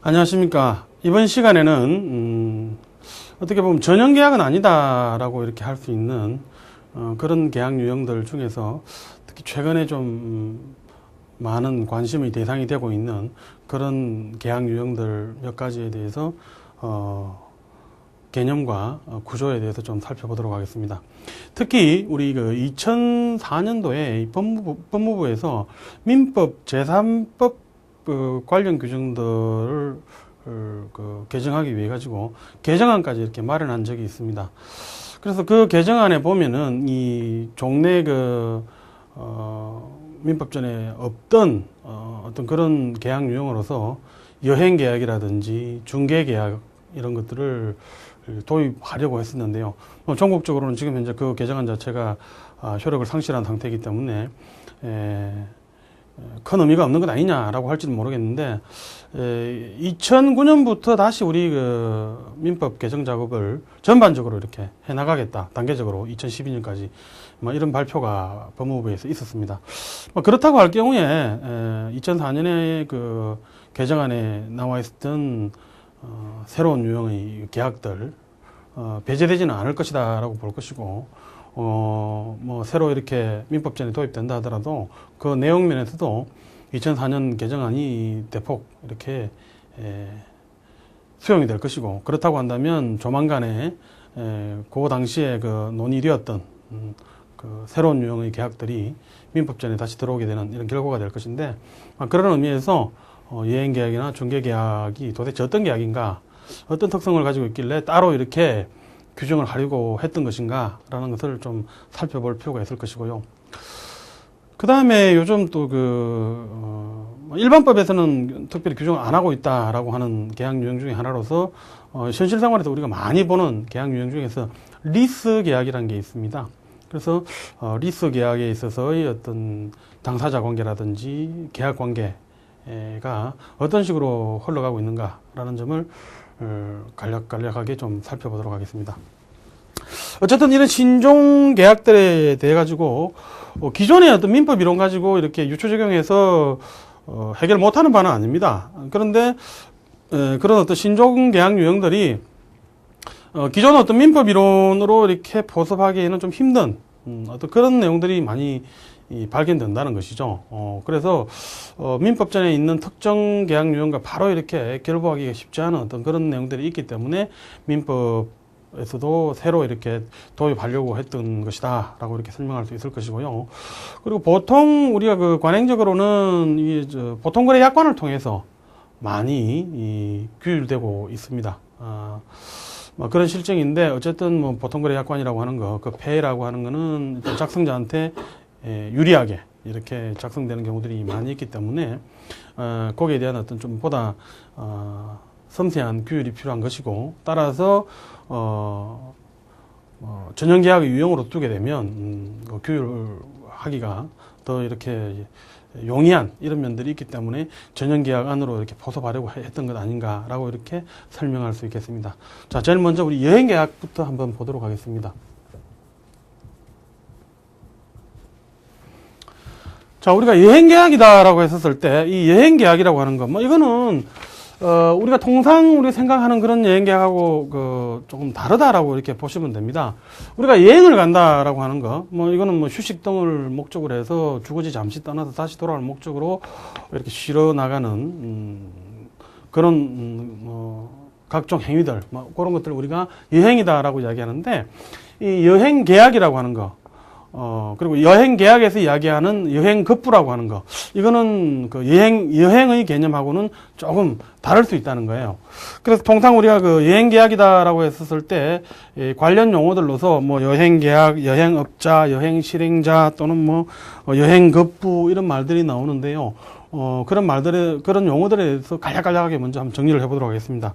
안녕하십니까. 이번 시간에는 어떻게 보면 전형계약은 아니다라고 이렇게 할 수 있는 그런 계약 유형들 중에서 특히 최근에 좀 많은 관심의 대상이 되고 있는 그런 계약 유형들 몇 가지에 대해서 개념과 구조에 대해서 좀 살펴보도록 하겠습니다. 특히 우리 그 2004년도에 법무부에서 민법 제3법 관련 규정들을 개정하기 위해 가지고 개정안까지 이렇게 마련한 적이 있습니다. 그래서 그 개정안에 보면은 이 종래 민법전에 없던 어떤 그런 계약 유형으로서 여행 계약이라든지 중개 계약 이런 것들을 도입하려고 했었는데요. 전국적으로는 지금 현재 그 개정안 자체가 효력을 상실한 상태이기 때문에 큰 의미가 없는 것 아니냐라고 할지는 모르겠는데 2009년부터 다시 우리 그 민법 개정 작업을 전반적으로 이렇게 해나가겠다, 단계적으로 2012년까지 이런 발표가 법무부에서 있었습니다. 그렇다고 할 경우에 2004년에 그 개정안에 나와 있었던 새로운 유형의 계약들 배제되지는 않을 것이다라고 볼 것이고 새로 이렇게 민법전에 도입된다 하더라도 그 내용 면에서도 2004년 개정안이 대폭 이렇게 수용이 될 것이고, 그렇다고 한다면 조만간에 그 당시에 그 논의되었던 그 새로운 유형의 계약들이 민법전에 다시 들어오게 되는 이런 결과가 될 것인데, 그런 의미에서 여행 계약이나 중개 계약이 도대체 어떤 계약인가, 어떤 특성을 가지고 있길래 따로 이렇게 규정을 하려고 했던 것인가 라는 것을 좀 살펴볼 필요가 있을 것이고요. 그 다음에 요즘 또 일반법에서는 특별히 규정을 안 하고 있다라고 하는 계약 유형 중에 하나로서 현실 생활에서 우리가 많이 보는 계약 유형 중에서 리스 계약이라는 게 있습니다. 그래서 리스 계약에 있어서의 어떤 당사자 관계라든지 계약 관계가 어떤 식으로 흘러가고 있는가라는 점을 간략하게 좀 살펴보도록 하겠습니다. 어쨌든 이런 신종 계약들에 대해 가지고 기존의 어떤 민법 이론 가지고 이렇게 유추 적용해서 해결 못하는 바는 아닙니다. 그런데 그런 어떤 신종 계약 유형들이 기존 어떤 민법 이론으로 이렇게 포섭하기에는 좀 힘든 어떤 그런 내용들이 많이 발견된다는 것이죠. 그래서 민법전에 있는 특정 계약 유형과 바로 이렇게 결부하기가 쉽지 않은 어떤 그런 내용들이 있기 때문에 민법에서도 새로 이렇게 도입하려고 했던 것이다 라고 이렇게 설명할 수 있을 것이고요. 그리고 보통 우리가 그 관행적으로는 이 보통거래 약관을 통해서 많이 규율되고 있습니다. 그런 실정인데, 어쨌든 보통거래 약관이라고 하는 거, 그 폐라고 하는 거는 작성자한테 유리하게 이렇게 작성되는 경우들이 많이 있기 때문에 거기에 대한 어떤 좀 보다 섬세한 규율이 필요한 것이고, 따라서 전형계약의 유형으로 두게 되면 규율하기가 더 이렇게 용이한 이런 면들이 있기 때문에 전형계약 안으로 이렇게 포섭하려고 했던 것 아닌가라고 이렇게 설명할 수 있겠습니다. 자, 제일 먼저 우리 여행계약부터 한번 보도록 하겠습니다. 자, 우리가 여행계약이다라고 했었을 때, 이 여행계약이라고 하는 거, 이거는, 우리가 통상 우리가 생각하는 그런 여행계약하고, 조금 다르다라고 이렇게 보시면 됩니다. 우리가 여행을 간다라고 하는 거, 이거는 휴식 등을 목적으로 해서 주거지 잠시 떠나서 다시 돌아올 목적으로 이렇게 쉬러 나가는, 그런, 각종 행위들, 그런 것들 우리가 여행이다라고 이야기하는데, 이 여행계약이라고 하는 거, 그리고 여행 계약에서 이야기하는 여행 급부라고 하는 거, 이거는 그 여행의 개념하고는 조금 다를 수 있다는 거예요. 그래서 통상 우리가 그 여행 계약이다라고 했었을 때 관련 용어들로서 여행 계약, 여행업자, 여행 실행자 또는 여행 급부 이런 말들이 나오는데요. 그런 용어들에 대해서 간략하게 먼저 한번 정리를 해보도록 하겠습니다.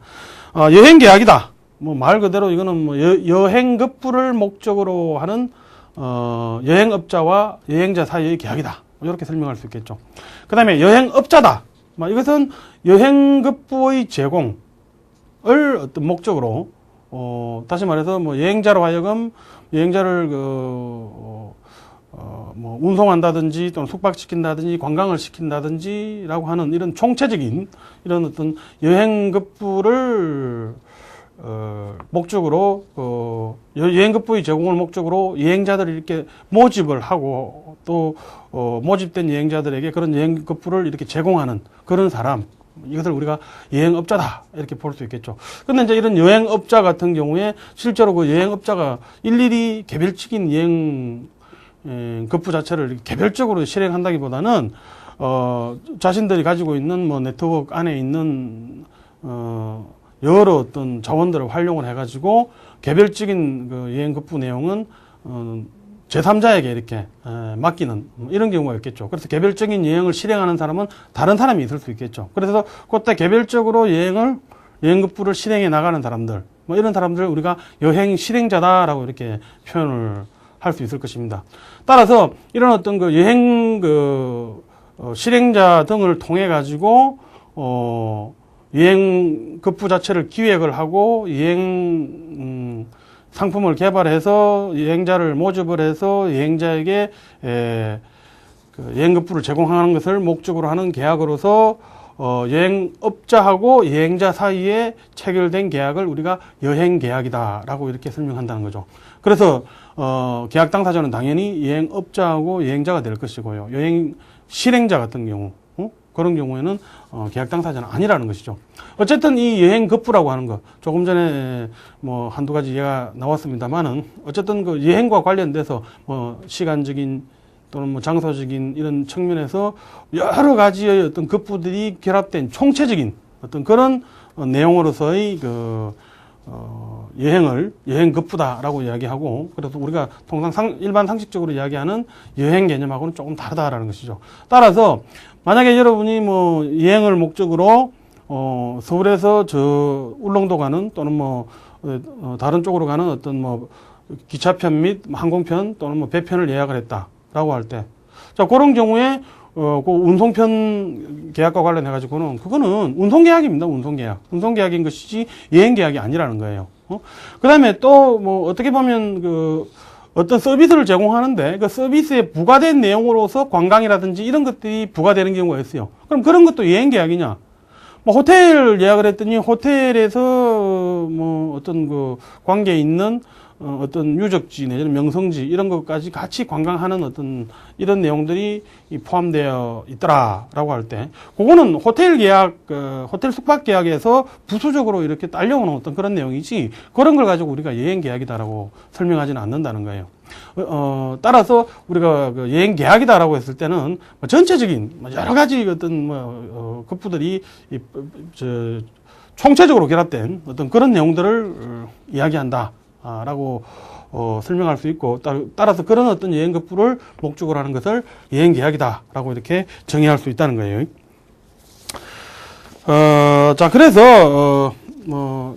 여행 계약이다. 말 그대로 이거는 여행 급부를 목적으로 하는 여행업자와 여행자 사이의 계약이다. 이렇게 설명할 수 있겠죠. 그 다음에 여행업자다. 이것은 여행급부의 제공을 어떤 목적으로, 다시 말해서 여행자로 하여금 여행자를 뭐 운송한다든지 또는 숙박시킨다든지 관광을 시킨다든지라고 하는 이런 총체적인 이런 어떤 여행급부를 목적으로 여행급부의 제공을 목적으로 여행자들을 이렇게 모집을 하고 또 모집된 여행자들에게 그런 여행급부를 이렇게 제공하는 그런 사람, 이것을 우리가 여행업자다 이렇게 볼 수 있겠죠. 그런데 이제 이런 여행업자 같은 경우에 실제로 그 여행업자가 일일이 개별적인 여행급부 자체를 개별적으로 실행한다기보다는 자신들이 가지고 있는 뭐 네트워크 안에 있는 여러 어떤 자원들을 활용을 해가지고 개별적인 그 여행급부 내용은 제3자에게 이렇게 맡기는 이런 경우가 있겠죠. 그래서 개별적인 여행을 실행하는 사람은 다른 사람이 있을 수 있겠죠. 그래서 그때 개별적으로 여행급부를 실행해 나가는 사람들, 뭐 이런 사람들을 우리가 여행 실행자다라고 이렇게 표현을 할 수 있을 것입니다. 따라서 이런 어떤 그 여행 실행자 등을 통해 가지고 여행급부 자체를 기획을 하고 상품을 개발해서 여행자를 모집을 해서 여행자에게 여행급부를 제공하는 것을 목적으로 하는 계약으로서 여행업자하고 여행자 사이에 체결된 계약을 우리가 여행계약이다라고 이렇게 설명한다는 거죠. 그래서 계약 당사자는 당연히 여행업자하고 여행자가 될 것이고요. 여행 실행자 같은 경우 그런 경우에는 계약 당사자는 아니라는 것이죠. 어쨌든 이 여행급부라고 하는 것, 조금 전에 뭐 한두 가지 예가 나왔습니다만은 어쨌든 그 여행과 관련돼서 뭐 시간적인 또는 뭐 장소적인 이런 측면에서 여러 가지의 어떤 급부들이 결합된 총체적인 어떤 그런 내용으로서의 여행급부다라고 이야기하고, 그래서 우리가 통상 일반 상식적으로 이야기하는 여행 개념하고는 조금 다르다라는 것이죠. 따라서 만약에 여러분이 뭐 여행을 목적으로 서울에서 저 울릉도 가는 또는 뭐 다른 쪽으로 가는 어떤 뭐 기차편 및 항공편 또는 뭐 배편을 예약을 했다라고 할 때, 자 그런 경우에 그 운송편 계약과 관련해 가지고는 그거는 운송계약입니다. 운송계약인 것이지 여행계약이 아니라는 거예요. 그다음에 또 뭐 어떻게 보면 어떤 서비스를 제공하는데 그 서비스에 부과된 내용으로서 관광이라든지 이런 것들이 부과되는 경우가 있어요. 그럼 그런 것도 여행계약이냐? 뭐 호텔 예약을 했더니 호텔에서 뭐 어떤 그 관계에 있는 어떤 유적지 내지는 명성지 이런 것까지 같이 관광하는 어떤 이런 내용들이 포함되어 있더라라고 할 때, 그거는 호텔 계약, 호텔 숙박 계약에서 부수적으로 이렇게 딸려오는 어떤 그런 내용이지, 그런 걸 가지고 우리가 여행 계약이다라고 설명하지는 않는다는 거예요. 따라서 우리가 여행 계약이다라고 했을 때는 전체적인 여러 가지 어떤 급부들이 총체적으로 결합된 어떤 그런 내용들을 이야기한다. 라고 설명할 수 있고, 따라서 그런 어떤 여행급부를 목적으로 하는 것을 여행계약이다라고 이렇게 정의할 수 있다는 거예요. 자, 그래서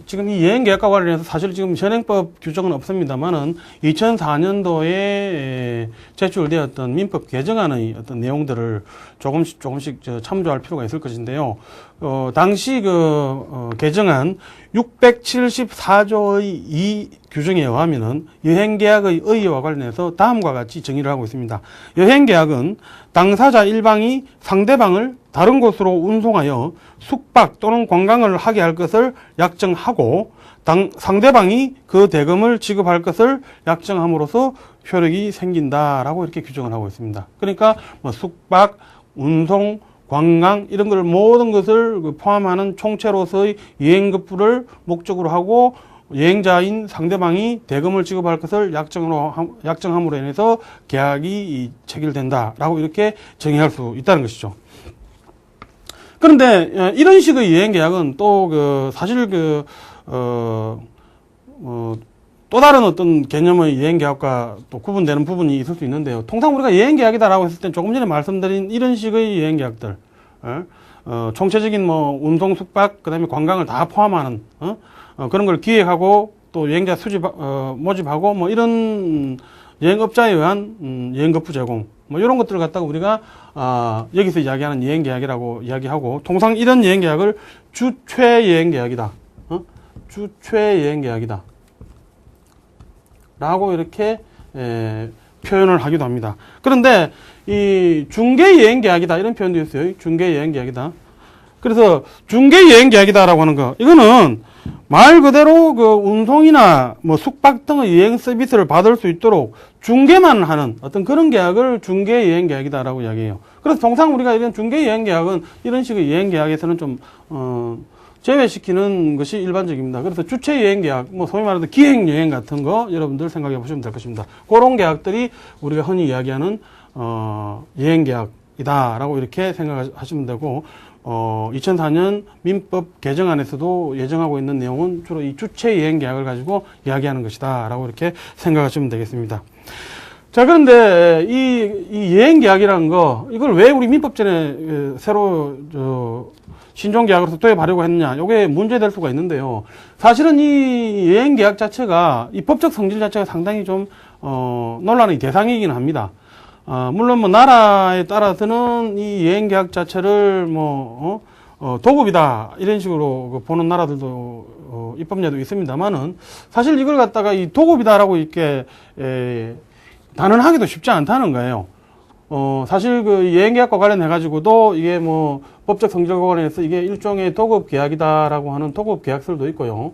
지금 이 여행계약과 관련해서 사실 지금 현행법 규정은 없습니다만은 2004년도에 제출되었던 민법 개정안의 어떤 내용들을 조금씩 참조할 필요가 있을 것인데요. 당시 개정안 674조의 2 규정에 의하면은 여행계약의 의의와 관련해서 다음과 같이 정의를 하고 있습니다. 여행계약은 당사자 일방이 상대방을 다른 곳으로 운송하여 숙박 또는 관광을 하게 할 것을 약정하고 상대방이 그 대금을 지급할 것을 약정함으로써 효력이 생긴다라고 이렇게 규정을 하고 있습니다. 그러니까 뭐 숙박, 운송, 관광 이런 걸 모든 것을 포함하는 총체로서의 여행급부를 목적으로 하고 여행자인 상대방이 대금을 지급할 것을 약정함으로 인해서 계약이 체결된다라고 이렇게 정의할 수 있다는 것이죠. 그런데 이런 식의 여행계약은 또 사실 또 다른 어떤 개념의 여행계약과 또 구분되는 부분이 있을 수 있는데요. 통상 우리가 여행계약이다라고 했을 때 조금 전에 말씀드린 이런 식의 여행계약들, 총체적인 뭐 운송, 숙박, 그다음에 관광을 다 포함하는 그런 걸 기획하고 또 여행자 모집하고 뭐 이런 여행업자에 의한 여행급부 제공, 뭐 이런 것들을 갖다가 우리가 여기서 이야기하는 여행계약이라고 이야기하고, 통상 이런 여행계약을 주최여행계약이다, 주최여행계약이다 라고 이렇게 표현을 하기도 합니다. 그런데 이 중개여행계약이다 이런 표현도 있어요. 중개여행계약이다. 그래서 중개여행계약이다라고 하는 거, 이거는 말 그대로 그 운송이나 뭐 숙박 등의 여행 서비스를 받을 수 있도록 중개만 하는 어떤 그런 계약을 중개여행계약이다라고 이야기해요. 그래서 통상 우리가 이런 중개여행계약은 이런 식의 여행계약에서는 좀 제외시키는 것이 일반적입니다. 그래서 주최여행계약, 뭐 소위 말해서 기행여행 같은 거 여러분들 생각해 보시면 될 것입니다. 그런 계약들이 우리가 흔히 이야기하는 여행계약이다라고 이렇게 생각하시면 되고, 2004년 민법 개정안에서도 예정하고 있는 내용은 주로 이 주최여행계약을 가지고 이야기하는 것이다라고 이렇게 생각하시면 되겠습니다. 자, 그런데 이 여행계약이라는 거, 이걸 왜 우리 민법전에 새로 신종계약으로서 도입하려고 했느냐, 이게 문제될 수가 있는데요. 사실은 이 여행계약 자체가, 이 법적 성질 자체가 상당히 좀 논란의 대상이긴 합니다. 물론 뭐 나라에 따라서는 이 여행계약 자체를 도급이다 이런 식으로 보는 나라들도 입법례도 있습니다만은, 사실 이걸 갖다가 이 도급이다라고 이렇게 단언하기도 쉽지 않다는 거예요. 사실 그 여행계약과 관련해가지고도 이게 뭐 법적 성질과 관련해서 이게 일종의 도급계약이다라고 하는 도급계약서도 있고요.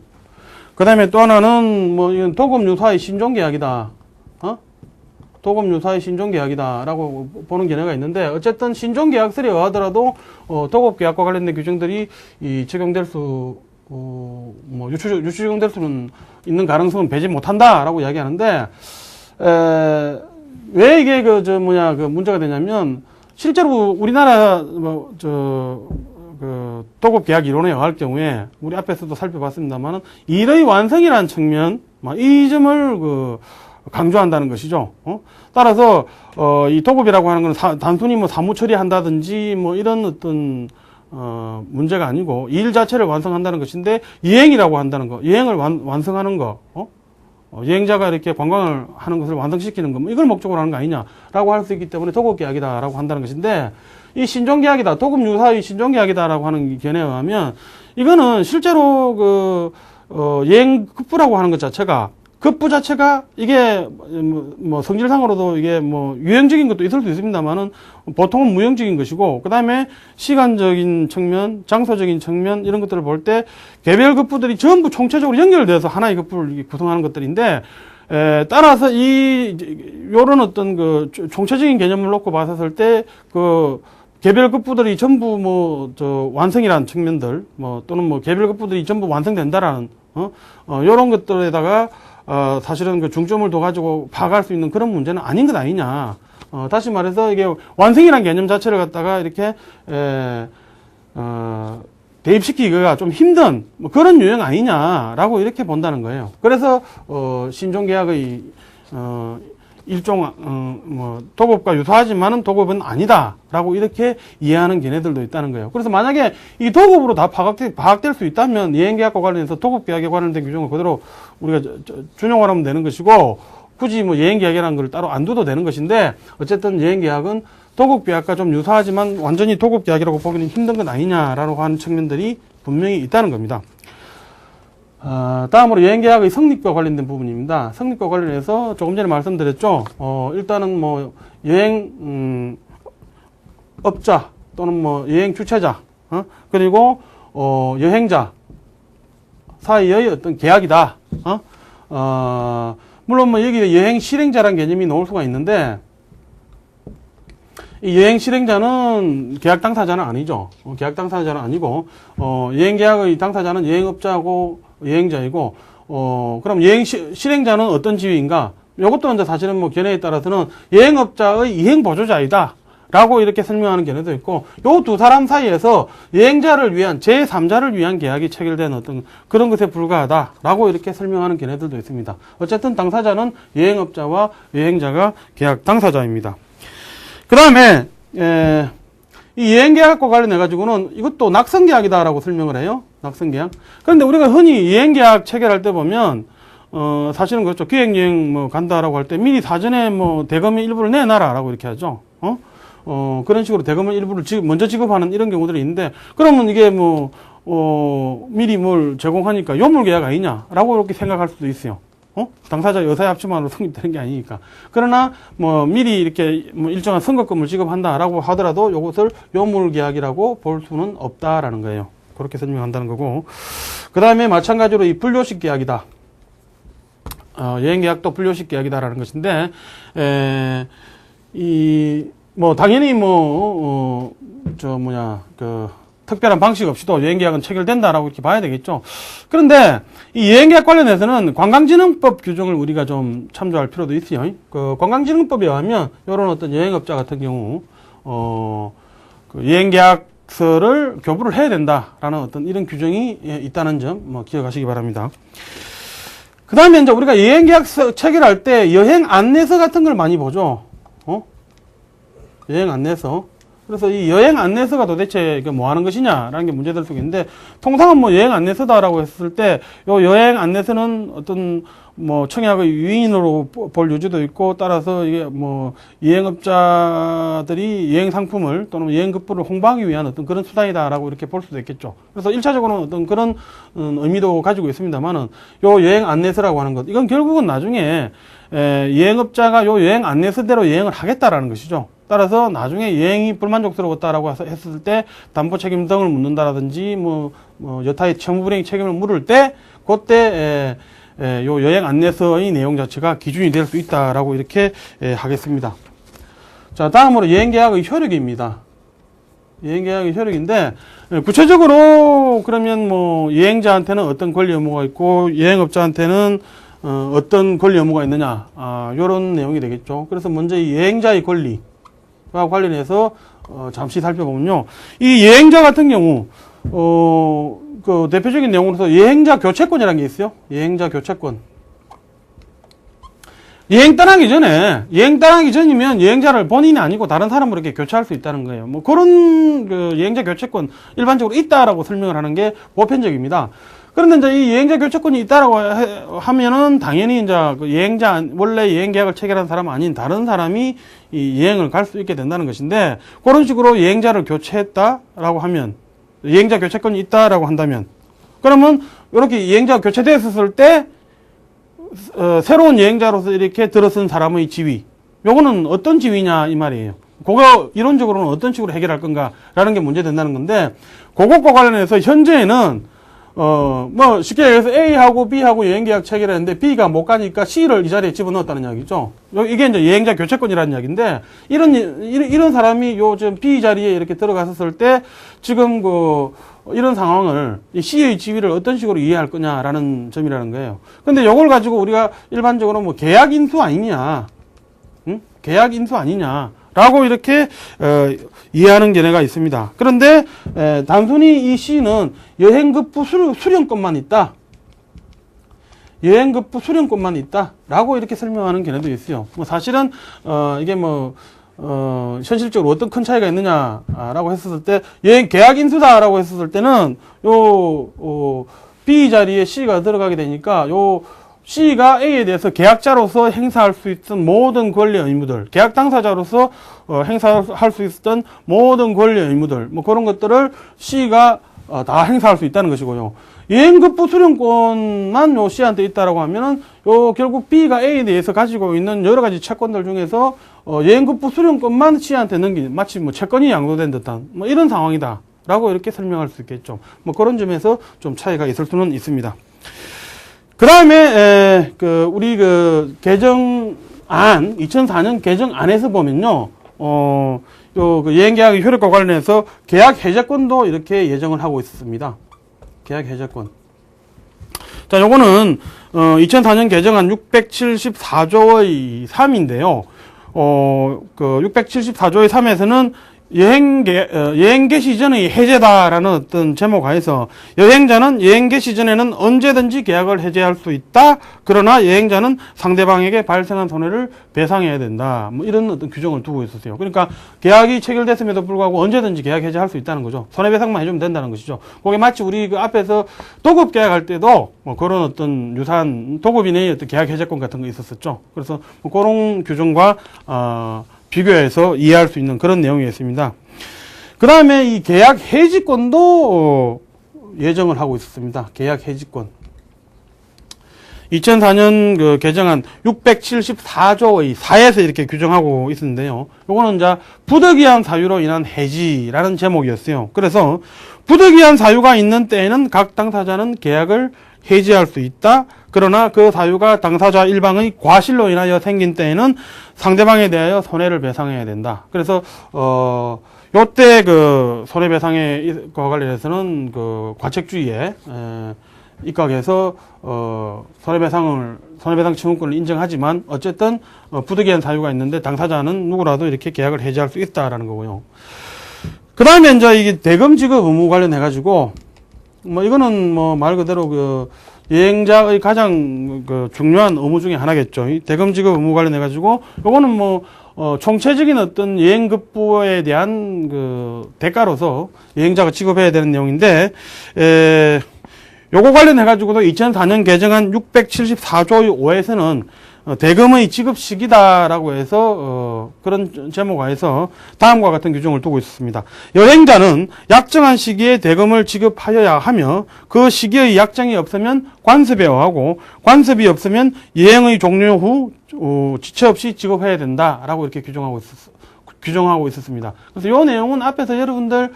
그 다음에 또 하나는 뭐 이건 도급유사의 신종계약이다. 도급유사의 신종계약이다라고 보는 견해가 있는데, 어쨌든 신종계약설에 의하더라도 도급계약과 관련된 규정들이 적용될 수, 적용될 수는 있는 가능성은 배제 못한다라고 이야기하는데, 왜 이게 문제가 되냐면, 실제로 우리나라 도급 계약 이론에 의할 경우에 우리 앞에서도 살펴봤습니다만은 일의 완성이라는 측면, 이 점을 강조한다는 것이죠. 따라서 이 도급이라고 하는 건 단순히 뭐 사무 처리한다든지 뭐 이런 어떤 문제가 아니고 일 자체를 완성한다는 것인데, 여행이라고 한다는 거, 여행을 완성하는 거, 여행자가 이렇게 관광을 하는 것을 완성시키는 거, 이걸 목적으로 하는 거 아니냐라고 할 수 있기 때문에 도급계약이다라고 한다는 것인데, 이 신종계약이다, 도급 유사의 신종계약이다라고 하는 견해에 의하면, 이거는 실제로 여행 급부라고 하는 것 자체가, 급부 자체가 이게 뭐 성질상으로도 이게 뭐 유형적인 것도 있을 수 있습니다만은 보통은 무형적인 것이고, 그 다음에 시간적인 측면, 장소적인 측면 이런 것들을 볼 때 개별 급부들이 전부 총체적으로 연결돼서 하나의 급부를 구성하는 것들인데, 따라서 요런 어떤 총체적인 개념을 놓고 봤을 때 개별 급부들이 전부 완성이라는 측면들, 또는 개별 급부들이 전부 완성된다라는 요런 것들에다가 사실은 중점을 둬가지고 파악할 수 있는 그런 문제는 아닌 것 아니냐. 다시 말해서 이게 완성이라는 개념 자체를 갖다가 이렇게, 대입시키기가 좀 힘든 그런 유형 아니냐라고 이렇게 본다는 거예요. 그래서, 신종계약의, 일종, 도급과 유사하지만은 도급은 아니다라고 이렇게 이해하는 견해들도 있다는 거예요. 그래서 만약에 이 도급으로 다 파악될 수 있다면 여행계약과 관련해서 도급계약에 관련된 규정을 그대로 우리가 준용을 하면 되는 것이고, 굳이 여행계약이라는 걸 따로 안 둬도 되는 것인데, 어쨌든 여행계약은 도급계약과 좀 유사하지만 완전히 도급계약이라고 보기는 힘든 건 아니냐라고 하는 측면들이 분명히 있다는 겁니다. 다음으로 여행계약의 성립과 관련된 부분입니다. 성립과 관련해서 조금 전에 말씀드렸죠. 일단은 여행, 업자 또는 여행 주최자, 그리고, 여행자 사이의 어떤 계약이다. 물론 여기 여행 실행자라는 개념이 나올 수가 있는데, 이 여행 실행자는 계약 당사자는 아니죠. 계약 당사자는 아니고, 여행 계약의 당사자는 여행업자하고 여행자이고, 그럼 여행 실행자는 어떤 지위인가? 이것도 이제 사실은 견해에 따라서는 여행업자의 이행보조자이다 라고 이렇게 설명하는 견해도 있고, 요 두 사람 사이에서 여행자를 위한, 제3자를 위한 계약이 체결된 어떤 그런 것에 불과하다 라고 이렇게 설명하는 견해들도 있습니다. 어쨌든 당사자는 여행업자와 여행자가 계약 당사자입니다. 그 다음에, 이 여행계약과 관련해가지고는 이것도 낙선계약이다라고 설명을 해요. 낙선계약. 그런데 우리가 흔히 여행계약 체결할 때 보면, 사실은 그렇죠. 기획여행 간다라고 할 때 미리 사전에 대금의 일부를 내놔라라고 이렇게 하죠. 그런 식으로 대금의 일부를 먼저 지급하는 이런 경우들이 있는데, 그러면 이게 미리 뭘 제공하니까 요물계약 아니냐라고 이렇게 생각할 수도 있어요. 당사자 여사의 합치만으로 성립되는 게 아니니까. 그러나 뭐 미리 이렇게 뭐 일정한 선거금을 지급한다라고 하더라도 이것을 요물계약이라고 볼 수는 없다라는 거예요. 그렇게 설명한다는 거고. 그 다음에 마찬가지로 이 불료식 계약이다. 여행계약도 불료식 계약이다라는 것인데, 당연히 특별한 방식 없이도 여행계약은 체결된다라고 이렇게 봐야 되겠죠. 그런데 이 여행계약 관련해서는 관광진흥법 규정을 우리가 좀 참조할 필요도 있어요. 그 관광진흥법에 의하면 이런 어떤 여행업자 같은 경우, 그 여행계약서를 교부를 해야 된다라는 어떤 이런 규정이 있다는 점 기억하시기 바랍니다. 그 다음에 이제 우리가 여행계약서 체결할 때 여행 안내서 같은 걸 많이 보죠. 여행 안내서. 그래서 이 여행 안내서가 도대체 뭐 하는 것이냐라는 게 문제될 수 있는데, 통상은 뭐 여행 안내서다라고 했을 때, 요 여행 안내서는 어떤 뭐 청약의 유인으로 볼 유지도 있고, 따라서 이게 뭐 여행업자들이 여행 상품을 또는 여행 급부를 홍보하기 위한 어떤 그런 수단이다라고 이렇게 볼 수도 있겠죠. 그래서 1차적으로는 어떤 그런 의미도 가지고 있습니다만은, 요 여행 안내서라고 하는 것, 이건 결국은 나중에 여행업자가 요 여행 안내서대로 여행을 하겠다라는 것이죠. 따라서 나중에 여행이 불만족스러웠다라고 했을 때 담보 책임 등을 묻는다라든지 뭐 여타의 채무 불이행 책임을 물을 때 그때 요 여행 안내서의 내용 자체가 기준이 될 수 있다라고 이렇게 하겠습니다. 자, 다음으로 여행계약의 효력입니다. 여행계약의 효력인데, 구체적으로 그러면 뭐 여행자한테는 어떤 권리 의무가 있고 여행업자한테는 어떤 권리 의무가 있느냐, 요런 내용이 되겠죠. 그래서 먼저 이 여행자의 권리와 관련해서 잠시 살펴보면요, 이 여행자 같은 경우 그 대표적인 내용으로서 여행자 교체권이라는 게 있어요. 여행자 교체권. 여행 떠나기 전이면 여행자를 본인이 아니고 다른 사람으로 이렇게 교체할 수 있다는 거예요. 뭐 그런 그 여행자 교체권 일반적으로 있다라고 설명을 하는 게 보편적입니다. 그런데 이제 이 여행자 교체권이 있다라고 하면은 당연히 이제 그 원래 여행 계약을 체결한 사람 아닌 다른 사람이 이 여행을 갈 수 있게 된다는 것인데, 그런 식으로 여행자를 교체했다라고 하면, 여행자 교체권이 있다라고 한다면, 그러면 이렇게 여행자가 교체되었을 때 새로운 여행자로서 이렇게 들어선 사람의 지위, 요거는 어떤 지위냐 이 말이에요. 그거 이론적으로는 어떤 식으로 해결할 건가라는 게 문제된다는 건데, 그것과 관련해서 현재는 뭐 쉽게 얘기해서 A하고 B하고 여행계약 체결했는데 B가 못 가니까 C를 이 자리에 집어넣었다는 이야기죠. 이게 이제 여행자 교체권이라는 이야기인데, 이런 사람이 요즘 B 자리에 이렇게 들어갔었을 때 지금 이런 상황을 이 C의 지위를 어떤 식으로 이해할 거냐라는 점이라는 거예요. 근데 요걸 가지고 우리가 일반적으로 뭐 계약 인수 아니냐, 계약 인수 아니냐 라고 이렇게 이해하는 견해가 있습니다. 그런데 단순히 이 C는 여행급부 수령권만 있다, 여행급부 수령권만 있다 라고 이렇게 설명하는 견해도 있어요. 뭐 사실은 이게 현실적으로 어떤 큰 차이가 있느냐라고 했었을 때, 여행 계약 인수다라고 했었을 때는 B 자리에 C가 들어가게 되니까 C가 A에 대해서 계약자로서 행사할 수 있던 모든 권리 의무들, 계약 당사자로서 행사할 수 있었던 모든 권리 의무들, 뭐 그런 것들을 C가 다 행사할 수 있다는 것이고요. 여행급부 수령권만 C한테 있다라고 하면은 결국 B가 A에 대해서 가지고 있는 여러 가지 채권들 중에서 여행급부 수령권만 C한테 넘긴, 마치 뭐 채권이 양도된 듯한 뭐 이런 상황이다라고 이렇게 설명할 수 있겠죠. 뭐 그런 점에서 좀 차이가 있을 수는 있습니다. 그 다음에 우리 개정안 2004년 개정안에서 보면요, 여행계약의 효력과 관련해서 계약 해제권도 이렇게 예정을 하고 있었습니다. 계약 해제권. 자, 요거는 2004년 개정안 674조의 3인데요. 674조의 3에서는 여행계 시전의 해제다라는 어떤 제목 하에서, 여행자는 여행계 시전에는 언제든지 계약을 해제할 수 있다. 그러나 여행자는 상대방에게 발생한 손해를 배상해야 된다. 뭐 이런 어떤 규정을 두고 있었어요. 그러니까 계약이 체결됐음에도 불구하고 언제든지 계약 해제할 수 있다는 거죠. 손해배상만 해주면 된다는 것이죠. 그게 마치 우리 앞에서 도급 계약할 때도 뭐 그런 어떤 유사한 도급인의 어떤 계약 해제권 같은 거 있었었죠. 그래서 뭐 그런 규정과 비교해서 이해할 수 있는 그런 내용이었습니다. 그 다음에 이 계약 해지권도 예정을 하고 있었습니다. 계약 해지권. 2004년 그 개정안 674조의 4에서 이렇게 규정하고 있었는데요. 요거는 이제 부득이한 사유로 인한 해지라는 제목이었어요. 그래서 부득이한 사유가 있는 때에는 각 당사자는 계약을 해지할 수 있다. 그러나 그 사유가 당사자 일방의 과실로 인하여 생긴 때에는 상대방에 대하여 손해를 배상해야 된다. 그래서 요때 그 손해배상에 관련해서는 그 과책주의에 입각해서 손해배상 청구권을 인정하지만 어쨌든 부득이한 사유가 있는데 당사자는 누구라도 이렇게 계약을 해지할 수 있다라는 거고요. 그 다음에 이제 이게 대금 지급 의무 관련해 가지고 뭐 이거는 뭐 말 그대로 그 여행자의 가장 그 중요한 의무 중에 하나겠죠. 이 대금 지급 의무 관련해 가지고 요거는 뭐 총체적인 어떤 여행급부에 대한 그 대가로서 여행자가 지급해야 되는 내용인데, 요거 관련해가지고도 2004년 개정안 674조의 5에서는 대금의 지급 시기다라고 해서 그런 제목하에서 다음과 같은 규정을 두고 있었습니다. 여행자는 약정한 시기에 대금을 지급하여야 하며 그 시기의 약정이 없으면 관습해야 하고 관습이 없으면 여행의 종료 후 지체 없이 지급해야 된다라고 이렇게 규정하고 있었습니다. 그래서 이 내용은 앞에서 여러분들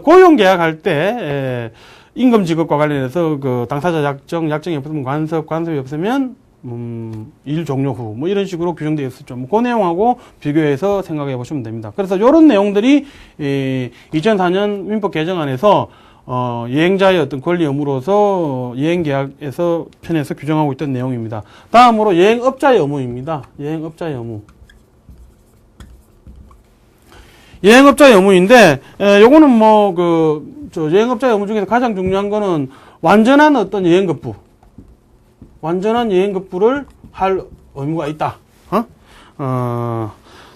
고용 계약할 때 임금 지급과 관련해서 그 당사자 약정이 없으면 관습이 없으면 일 종료 후 뭐 이런 식으로 규정되어 있었죠. 그 내용하고 비교해서 생각해 보시면 됩니다. 그래서 이런 내용들이 2004년 민법 개정안에서 여행자의 어떤 권리 의무로서 여행계약에서 편에서 규정하고 있던 내용입니다. 다음으로 여행업자의 의무입니다. 여행업자의 의무. 여행업자의 의무인데, 요거는 뭐, 여행업자의 의무 중에서 가장 중요한 거는 완전한 어떤 여행급부. 완전한 여행급부를 할 의무가 있다.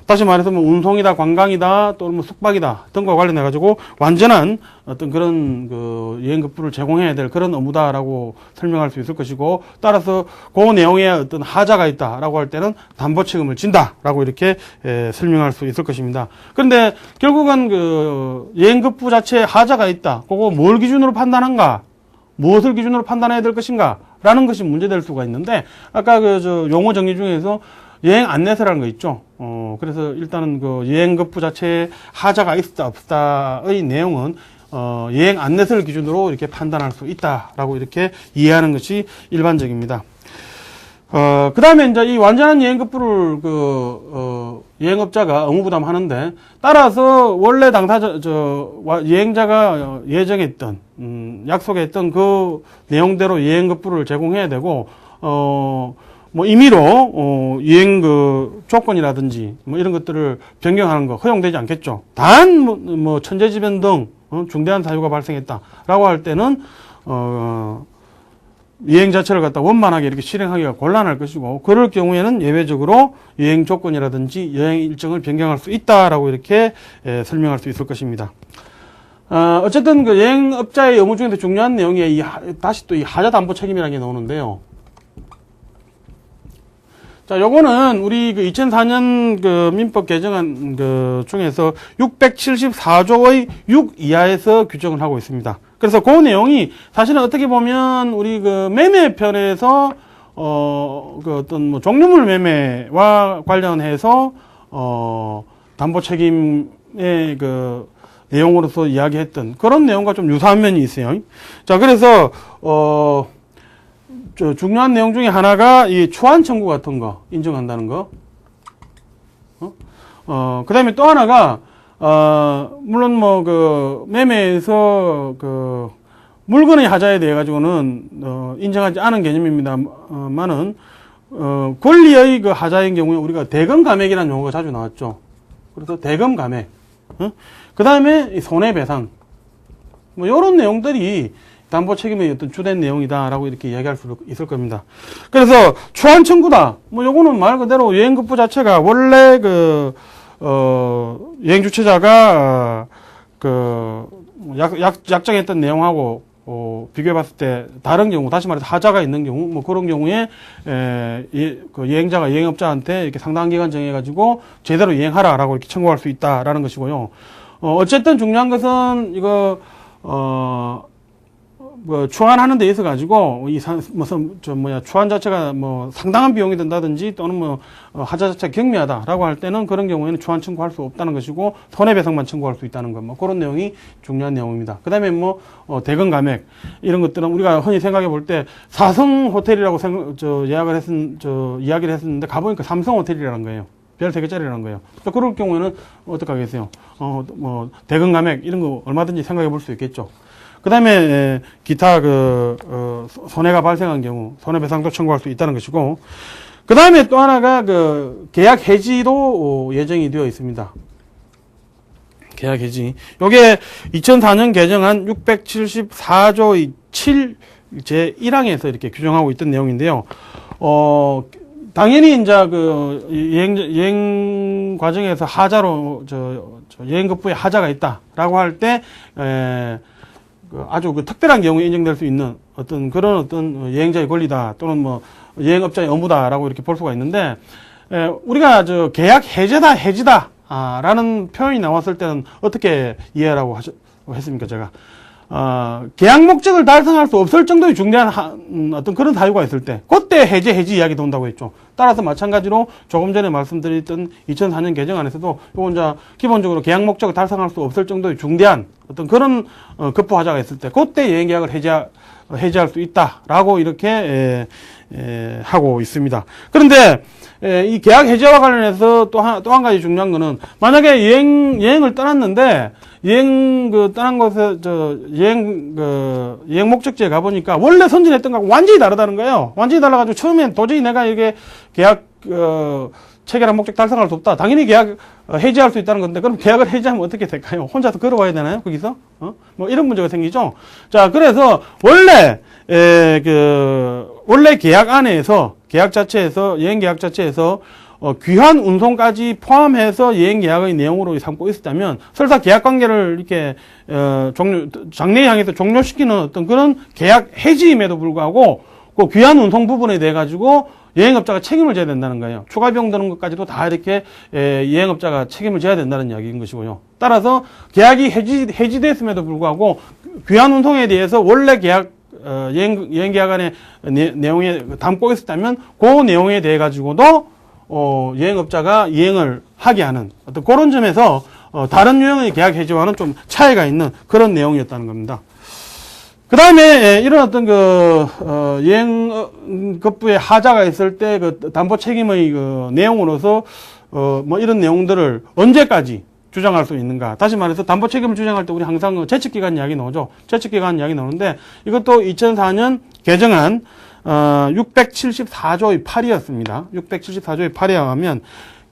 다시 말해서 뭐 운송이다, 관광이다, 또는 뭐 숙박이다 등과 관련해가지고 완전한 어떤 그런 그 여행급부를 제공해야 될 그런 의무다라고 설명할 수 있을 것이고, 따라서 그 내용에 어떤 하자가 있다라고 할 때는 담보 책임을 진다라고 이렇게 설명할 수 있을 것입니다. 그런데 결국은 그 여행급부 자체에 하자가 있다. 그거 뭘 기준으로 판단한가? 무엇을 기준으로 판단해야 될 것인가? 라는 것이 문제될 수가 있는데, 아까 용어 정리 중에서 여행 안내서라는 거 있죠. 그래서 일단은 그 여행급부 자체에 하자가 있다, 없다의 내용은, 여행 안내서를 기준으로 이렇게 판단할 수 있다라고 이렇게 이해하는 것이 일반적입니다. 그 다음에 이제 이 완전한 여행급부를 여행업자가 의무부담 하는데, 따라서 원래 여행자가 예정했던, 약속했던 그 내용대로 여행급부를 제공해야 되고, 뭐 임의로 여행 그 조건이라든지 뭐 이런 것들을 변경하는 거 허용되지 않겠죠. 단 뭐 천재지변 등 중대한 사유가 발생했다라고 할 때는 여행 자체를 갖다 원만하게 이렇게 실행하기가 곤란할 것이고, 그럴 경우에는 예외적으로 여행 조건이라든지 여행 일정을 변경할 수 있다라고 이렇게 설명할 수 있을 것입니다. 어쨌든 그 여행업자의 의무 중에서 중요한 내용이 다시 또 이 하자 담보 책임이라는 게 나오는데요. 자, 요거는 우리 그 2004년 그 민법 개정안 그 중에서 674조의 6 이하에서 규정을 하고 있습니다. 그래서 그 내용이 사실은 어떻게 보면 우리 그 매매편에서 그 어떤 뭐 종류물 매매와 관련해서 담보 책임의 그 내용으로서 이야기했던 그런 내용과 좀 유사한 면이 있어요. 자, 그래서 중요한 내용 중에 하나가 이 초안 청구 같은 거 인정한다는 거. 그 다음에 또 하나가, 물론 뭐 그 매매에서 그 물건의 하자에 대해 가지고는, 인정하지 않은 개념입니다만은, 권리의 그 하자인 경우에 우리가 대금 감액이라는 용어가 자주 나왔죠. 그래서 대금 감액. 그 다음에 손해배상. 뭐 요런 내용들이 담보 책임의 어떤 주된 내용이다라고 이렇게 이야기할 수 있을 겁니다. 그래서 초안 청구다. 뭐 요거는 말 그대로 여행급부 자체가 원래 여행 주최자가 약정했던 내용하고 비교해 봤을 때 다른 경우, 다시 말해서 하자가 있는 경우, 뭐 그런 경우에 그 여행자가 여행업자한테 이렇게 상당한 기간 정해 가지고 제대로 여행하라라고 이렇게 청구할 수 있다라는 것이고요. 어쨌든 중요한 것은 이거 뭐 추환하는 데 있어 가지고 추환 자체가 뭐 상당한 비용이 든다든지 또는 뭐 하자 자체가 경미하다라고 할 때는 그런 경우에는 추환 청구할 수 없다는 것이고 손해배상만 청구할 수 있다는 것, 뭐 그런 내용이 중요한 내용입니다. 그다음에 뭐 대금 감액 이런 것들은 우리가 흔히 생각해 볼 때 4성 호텔이라고 이야기를 했었는데 가보니까 3성 호텔이라는 거예요. 별 3개짜리라는 거예요. 또 그럴 경우에는 어떻게 하겠어요? 뭐 대금 감액 이런 거 얼마든지 생각해 볼 수 있겠죠. 그 다음에 기타 손해가 발생한 경우 손해배상도 청구할 수 있다는 것이고, 그 다음에 또 하나가 계약 해지도 예정이 되어 있습니다. 계약 해지. 요게 2004년 개정한 674조 7 제1항에서 이렇게 규정하고 있던 내용인데요. 당연히 이제 여행 과정에서 하자로 여행급부에 하자가 있다라고 할 때 아주 특별한 경우에 인정될 수 있는 그런 여행자의 권리다 또는 뭐 여행업자의 의무다라고 이렇게 볼 수가 있는데, 우리가 계약 해제다 해지다 라는 표현이 나왔을 때는 어떻게 이해하라고 했습니까? 제가 계약 목적을 달성할 수 없을 정도의 중대한 그런 사유가 있을 때 그때 해지 이야기 돈다고 했죠. 따라서 마찬가지로 조금 전에 말씀드렸던 2004년 개정안에서도 요건 이제 기본적으로 계약 목적을 달성할 수 없을 정도의 중대한 그런 급부 하자가 있을 때 그때 여행 계약을 해지할 수 있다라고 이렇게 하고 있습니다. 그런데 이 계약 해지와 관련해서 또 한 가지 중요한 거는, 만약에 여행을 떠났는데 떠난 곳에 여행 목적지에 가보니까 원래 선진했던 거하고 완전히 다르다는 거예요. 완전히 달라가지고 처음엔 도저히 내가 이게 계약 체결한 목적 달성할 수 없다. 당연히 계약 해지할 수 있다는 건데, 그럼 계약을 해지하면 어떻게 될까요? 혼자서 걸어와야 되나요? 거기서? 뭐 이런 문제가 생기죠. 자, 그래서 원래 계약 안에서 여행 계약 자체에서 귀환 운송까지 포함해서 여행 계약의 내용으로 삼고 있었다면, 설사 계약 관계를 이렇게 장래에 향해서 종료시키는 그런 계약 해지임에도 불구하고 그 귀환 운송 부분에 대해 가지고 여행업자가 책임을 져야 된다는 거예요. 추가 비용 드는 것까지도 다 이렇게 여행업자가 책임을 져야 된다는 이야기인 것이고요. 따라서 계약이 해지됐음에도 불구하고 귀환 운송에 대해서 원래 여행 계약 안에 내용에 담고 있었다면 그 내용에 대해 가지고도 여행업자가 여행을 하게 하는 그런 점에서 다른 유형의 계약 해지와는 좀 차이가 있는 그런 내용이었다는 겁니다. 그 다음에 이런 여행급부에 하자가 있을 때 담보 책임의 내용으로서 뭐 이런 내용들을 언제까지 주장할 수 있는가. 다시 말해서 담보 책임을 주장할 때 우리 항상 제측기간 이야기 나오죠. 제측기간 이야기 나오는데, 이것도 2004년 개정안 674조의 8이었습니다. 674조의 8에 의하면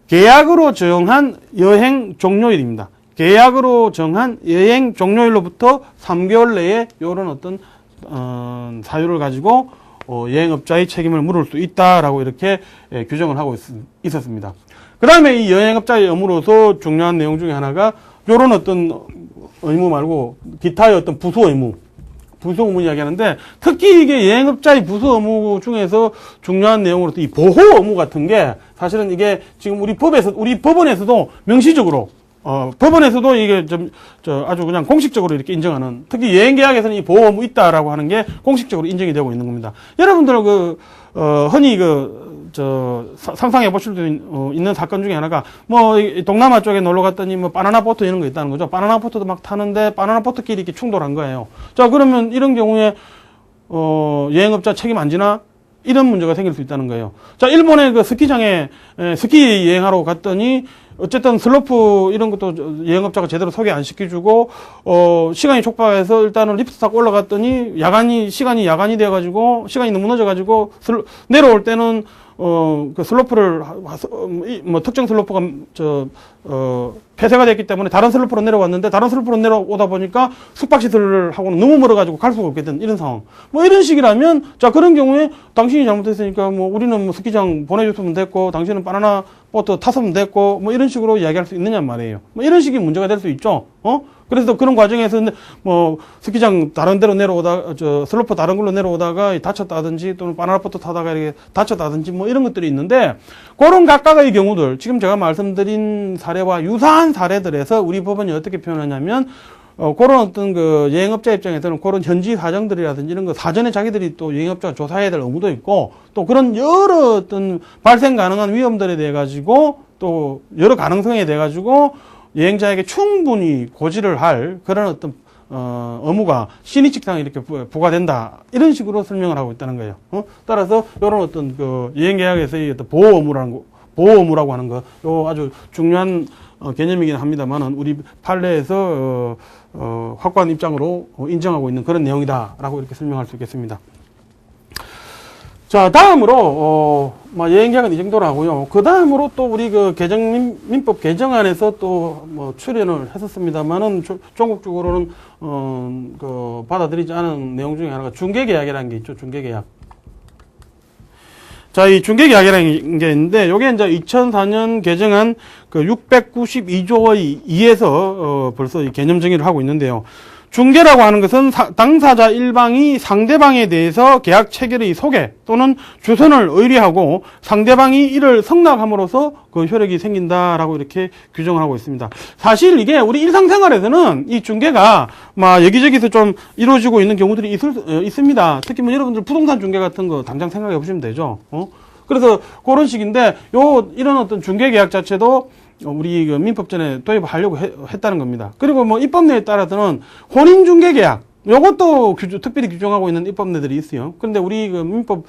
계약으로 정한 여행 종료일입니다. 계약으로 정한 여행 종료일로부터 3개월 내에 이런 사유를 가지고 여행업자의 책임을 물을 수 있다라고 이렇게 규정을 하고 있었습니다. 그 다음에 이 여행업자의 의무로서 중요한 내용 중에 하나가 이런 의무 말고 기타의 부수 의무 이야기하는데, 특히 이게 여행업자의 부수 의무 중에서 중요한 내용으로 이 보호 의무 같은 게 사실은 이게 지금 우리 법원에서도 명시적으로 법원에서도 이게 아주 그냥 공식적으로 이렇게 인정하는, 특히 여행 계약에서는 이 보호 의무 있다라고 하는 게 공식적으로 인정이 되고 있는 겁니다. 여러분들 흔히 상상해 보실 수 있는 사건 중에 하나가, 동남아 쪽에 놀러 갔더니 바나나 보트 이런 거 있다는 거죠. 바나나 보트도 막 타는데 바나나 보트끼리 이렇게 충돌한 거예요. 자, 그러면 이런 경우에 여행업자 책임 안 지나? 이런 문제가 생길 수 있다는 거예요. 자, 일본의 스키장에 스키 여행하러 갔더니 어쨌든 슬로프 이런 것도 여행업자가 제대로 소개 안 시켜주고, 시간이 촉박해서 일단은 리프트 타고 올라갔더니 시간이 야간이 돼가지고, 시간이 너무 늦어가지고, 내려올 때는, 슬로프를, 특정 슬로프가, 폐쇄가 됐기 때문에 다른 슬로프로 내려왔는데, 다른 슬로프로 내려오다 보니까 숙박시설을 하고는 너무 멀어가지고 갈 수가 없게 된 이런 상황. 이런 식이라면, 자, 그런 경우에 당신이 잘못했으니까, 우리는 스키장 보내줬으면 됐고, 당신은 바나나 보트 탔으면 됐고, 이런 식으로 이야기할 수 있느냐 말이에요. 이런 식의 문제가 될 수 있죠. 그래서 그런 과정에서 스키장 다른 데로 슬로프 다른 걸로 내려오다가 다쳤다든지, 또는 바나나 보트 타다가 이렇게 다쳤다든지, 이런 것들이 있는데, 그런 각각의 경우들, 지금 제가 말씀드린 사례와 유사한 사례들에서 우리 법원이 어떻게 표현하냐면, 그런 어떤 그 여행업자 입장에서는 그런 현지 사정들이라든지 이런 거 사전에 자기들이 또 여행업자가 조사해야 될 의무도 있고 또 그런 여러 어떤 발생 가능한 위험들에 대해 가지고 또 여러 가능성에 대해 가지고 여행자에게 충분히 고지를 할 그런 어떤 의무가 신의칙상에 이렇게 부과된다. 이런 식으로 설명을 하고 있다는 거예요. 따라서 이런 어떤 그 여행계약에서의 어떤 보호 의무라고 하는 거, 요 아주 중요한 개념이긴 합니다만은 우리 판례에서 확고한 입장으로 인정하고 있는 그런 내용이다라고 이렇게 설명할 수 있겠습니다. 자, 다음으로 여행계약은 이 정도로 하고요. 그 다음으로 또 우리 그 민법 개정안에서 또 출연을 했었습니다만은 전국적으로는 그 받아들이지 않은 내용 중에 하나가 중개계약이라는 게 있죠. 중개계약. 자, 이 중개계약이라는 게 있는데, 요게 이제 2004년 개정한 그 692조의 2에서 벌써 이 개념 정의를 하고 있는데요. 중개라고 하는 것은 당사자 일방이 상대방에 대해서 계약 체결의 소개 또는 주선을 의뢰하고 상대방이 이를 승낙함으로써 그 효력이 생긴다라고 이렇게 규정을 하고 있습니다. 사실 이게 우리 일상생활에서는 이 중개가 막 여기저기서 좀 이루어지고 있는 경우들이 있습니다. 특히 뭐 여러분들 부동산 중개 같은 거 당장 생각해 보시면 되죠. 그래서 그런 식인데 이런 어떤 중개 계약 자체도 우리 그 민법전에 도입하려고 했다는 겁니다. 그리고 뭐 입법례에 따라서는 혼인중개계약, 요것도 특별히 규정하고 있는 입법례들이 있어요. 그런데 우리 그 민법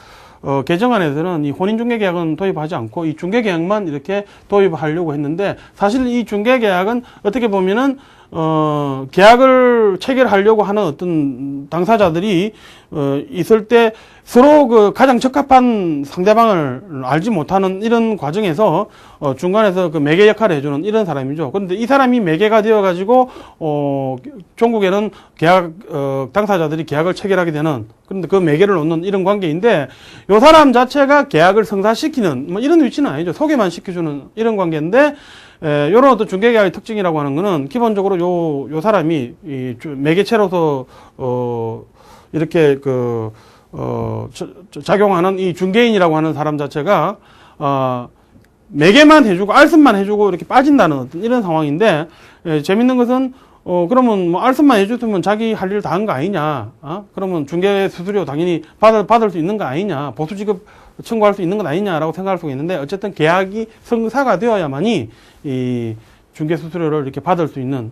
개정안에서는 이 혼인중개계약은 도입하지 않고 이 중개계약만 이렇게 도입하려고 했는데, 사실 이 중개계약은 어떻게 보면은 계약을 체결하려고 하는 어떤 당사자들이 있을 때 서로 그 가장 적합한 상대방을 알지 못하는 이런 과정에서 중간에서 그 매개 역할을 해주는 이런 사람이죠. 그런데 이 사람이 매개가 되어가지고 종국에는 계약 당사자들이 계약을 체결하게 되는, 그런데 그 매개를 놓는 이런 관계인데, 요 사람 자체가 계약을 성사시키는 뭐 이런 위치는 아니죠. 소개만 시켜주는 이런 관계인데, 요런 어떤 중개계약의 특징이라고 하는 거는 기본적으로 요 사람이 이 매개체로서 이렇게 작용하는 이 중개인이라고 하는 사람 자체가 매개만 해주고 알선만 해주고 이렇게 빠진다는 어떤 이런 상황인데, 재밌는 것은 그러면 뭐 알선만 해줬으면 자기 할 일 다 한 거 아니냐? 그러면 중개 수수료 당연히 받을 수 있는 거 아니냐? 보수 지급 청구할 수 있는 건 아니냐라고 생각할 수가 있는데, 어쨌든 계약이 성사가 되어야만이 이 중개 수수료를 이렇게 받을 수 있는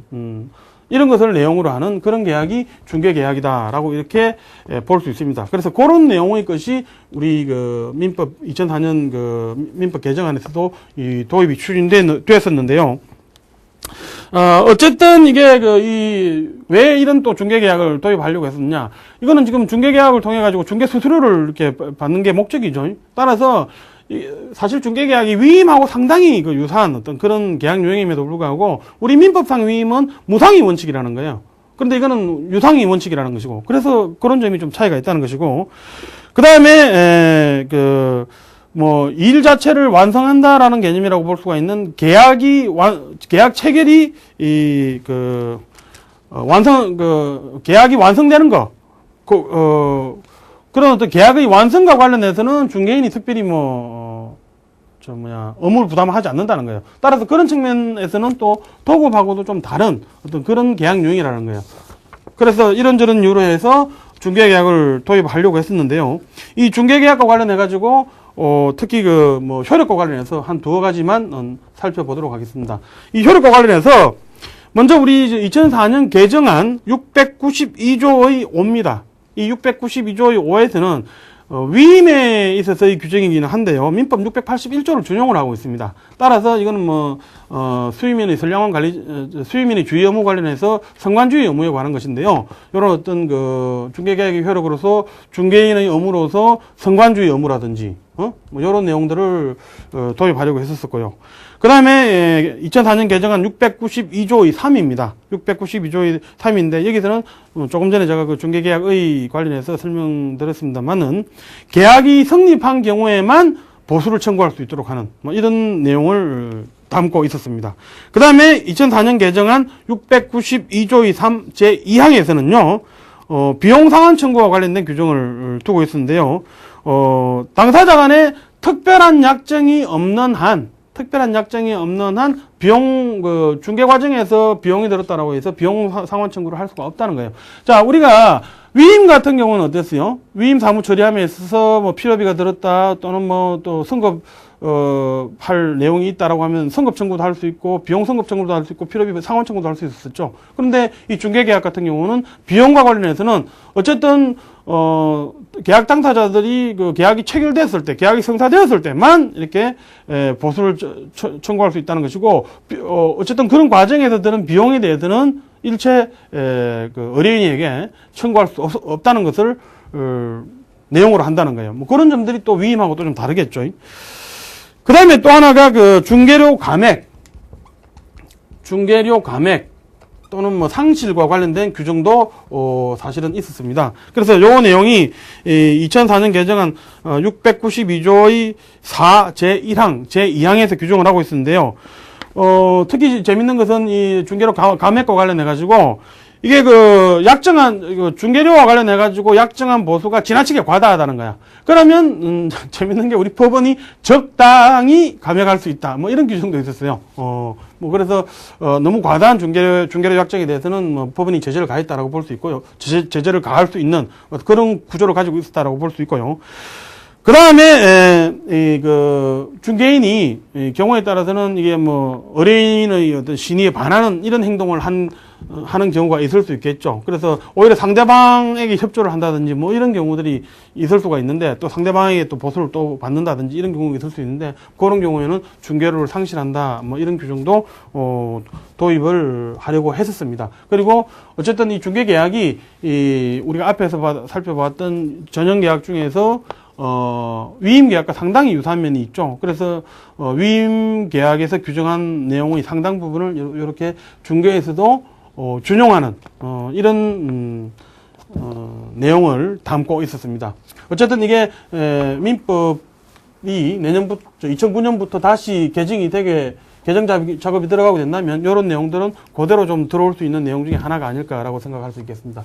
이런 것을 내용으로 하는 그런 계약이 중개계약이다라고 이렇게 볼 수 있습니다. 그래서 그런 내용의 것이 우리 그 민법 2004년 그 민법 개정안에서도 이 도입이 추진됐었는데요. 어쨌든 이게 왜 이런 또 중개계약을 도입하려고 했었냐. 이거는 지금 중개계약을 통해가지고 중개 수수료를 이렇게 받는 게 목적이죠. 따라서 사실 중개계약이 위임하고 상당히 그 유사한 어떤 그런 계약 유형임에도 불구하고 우리 민법상 위임은 무상위 원칙이라는 거예요. 그런데 이거는 유상위 원칙이라는 것이고, 그래서 그런 점이 좀 차이가 있다는 것이고, 그 다음에 일 자체를 완성한다라는 개념이라고 볼 수가 있는 계약 체결이 계약이 완성되는 거, 그런 어떤 계약의 완성과 관련해서는 중개인이 특별히 의무를 부담하지 않는다는 거예요. 따라서 그런 측면에서는 또 도급하고도 좀 다른 어떤 그런 계약 유형이라는 거예요. 그래서 이런저런 이유로 해서 중개계약을 도입하려고 했었는데요. 이 중개계약과 관련해가지고 특히 효력과 관련해서 한 두어 가지만 살펴보도록 하겠습니다. 이 효력과 관련해서 먼저 우리 2004년 개정안 692조의 5입니다. 이 692조의 5에서는 위임에 있어서의 규정이기는 한데요. 민법 681조를 준용을 하고 있습니다. 따라서 이거는 수임인의 선량한 관리, 수임인의 주의 의무 관련해서 성관주의 의무에 관한 것인데요. 이런 어떤 중개계약의 효력으로서 중개인의 의무로서 성관주의 의무라든지, 이런 내용들을 도입하려고 했었고요. 그 다음에 2004년 개정안 692조의 3입니다. 692조의 3인데 여기서는 조금 전에 제가 그 중개계약의 관련해서 설명드렸습니다만은 계약이 성립한 경우에만 보수를 청구할 수 있도록 하는 이런 내용을 담고 있었습니다. 그 다음에 2004년 개정안 692조의 3 제2항에서는요 비용상환 청구와 관련된 규정을 두고 있었는데요. 당사자 간에 특별한 약정이 없는 한 특별한 약정이 없는 한 비용, 중개 과정에서 비용이 들었다라고 해서 비용 상환 청구를 할 수가 없다는 거예요. 자, 우리가 위임 같은 경우는 어땠어요? 위임 사무 처리함에 있어서 뭐 필요비가 들었다 또는 뭐 또 선급 할 내용이 있다라고 하면 선급 청구도 할 수 있고 비용 선급 청구도 할 수 있고 필요비 상환 청구도 할 수 있었죠. 그런데 이 중개 계약 같은 경우는 비용과 관련해서는 어쨌든 계약 당사자들이 그 계약이 체결됐을 때, 계약이 성사되었을 때만 이렇게 보수를 청구할 수 있다는 것이고, 어쨌든 그런 과정에서 드는 비용에 대해서는 일체 그 의뢰인에게 청구할 수 없다는 것을 내용으로 한다는 거예요. 뭐 그런 점들이 또 위임하고 또 좀 다르겠죠. 그 다음에 또 하나가 그 중개료 감액 또는 뭐 상실과 관련된 규정도 사실은 있었습니다. 그래서 요 내용이 2004년 개정한 692조의 4 제1항, 제2항에서 규정을 하고 있었는데요. 특히 재밌는 것은 이 중개료 감액과 관련해 가지고 이게 그 약정한 중개료와 관련해 가지고 약정한 보수가 지나치게 과다하다는 거야. 그러면 재밌는 게 우리 법원이 적당히 감액할 수 있다. 뭐 이런 규정도 있었어요. 뭐 그래서 너무 과다한 중개료 약정에 대해서는 뭐 법원이 제재를 가했다라고 볼 수 있고요. 제재를 가할 수 있는 그런 구조를 가지고 있었다라고 볼 수 있고요. 그 다음에, 중개인이, 경우에 따라서는 이게 뭐, 의뢰인의 어떤 신의에 반하는 이런 행동을 하는 경우가 있을 수 있겠죠. 그래서 오히려 상대방에게 협조를 한다든지 뭐 이런 경우들이 있을 수가 있는데 또 상대방에게 또 보수를 또 받는다든지 이런 경우가 있을 수 있는데 그런 경우에는 중개료를 상실한다 뭐 이런 규정도, 도입을 하려고 했었습니다. 그리고 어쨌든 이 중개계약이, 우리가 앞에서 살펴봤던 전형계약 중에서 위임 계약과 상당히 유사한 면이 있죠. 그래서 위임 계약에서 규정한 내용의 상당 부분을 이렇게 중개에서도 준용하는 이런 내용을 담고 있었습니다. 어쨌든 이게 민법이 내년부터 2009년부터 다시 개정 작업이 들어가고 된다면 이런 내용들은 그대로 좀 들어올 수 있는 내용 중에 하나가 아닐까라고 생각할 수 있겠습니다.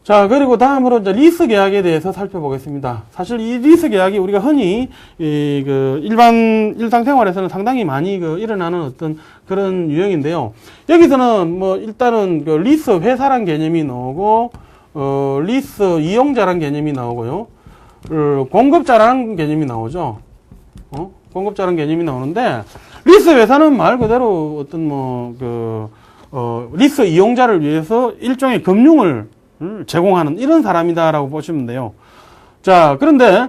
자, 그리고 다음으로 이제 리스 계약에 대해서 살펴보겠습니다. 사실 이 리스 계약이 우리가 흔히 일반 일상생활에서는 상당히 많이 일어나는 어떤 그런 유형인데요. 여기서는 뭐 일단은 리스 회사란 개념이 나오고 리스 이용자란 개념이 나오고요. 공급자라는 개념이 나오죠. 공급자라는 개념이 나오는데 리스 회사는 말 그대로 어떤 리스 이용자를 위해서 일종의 금융을 제공하는 이런 사람이다라고 보시면 돼요. 자, 그런데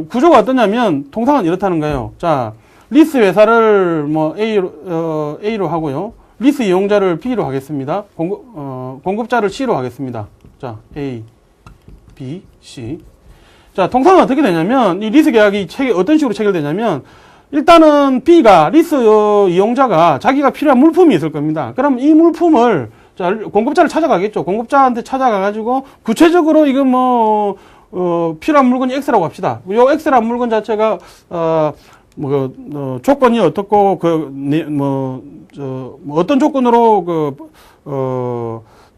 구조가 어떠냐면 통상은 이렇다는 거예요. 자, 리스 회사를 뭐 A로 하고요. 리스 이용자를 B로 하겠습니다. 공급자를 C로 하겠습니다. 자, A, B, C. 자, 통상은 어떻게 되냐면 이 리스 계약이 어떤 식으로 체결되냐면 일단은 B가 리스 이용자가 자기가 필요한 물품이 있을 겁니다. 그럼 이 물품을 자, 공급자를 찾아가겠죠. 공급자한테 찾아가가지고, 구체적으로 이거 필요한 물건이 X라고 합시다. 요 X라는 물건 자체가, 조건이 어떻고, 어떤 조건으로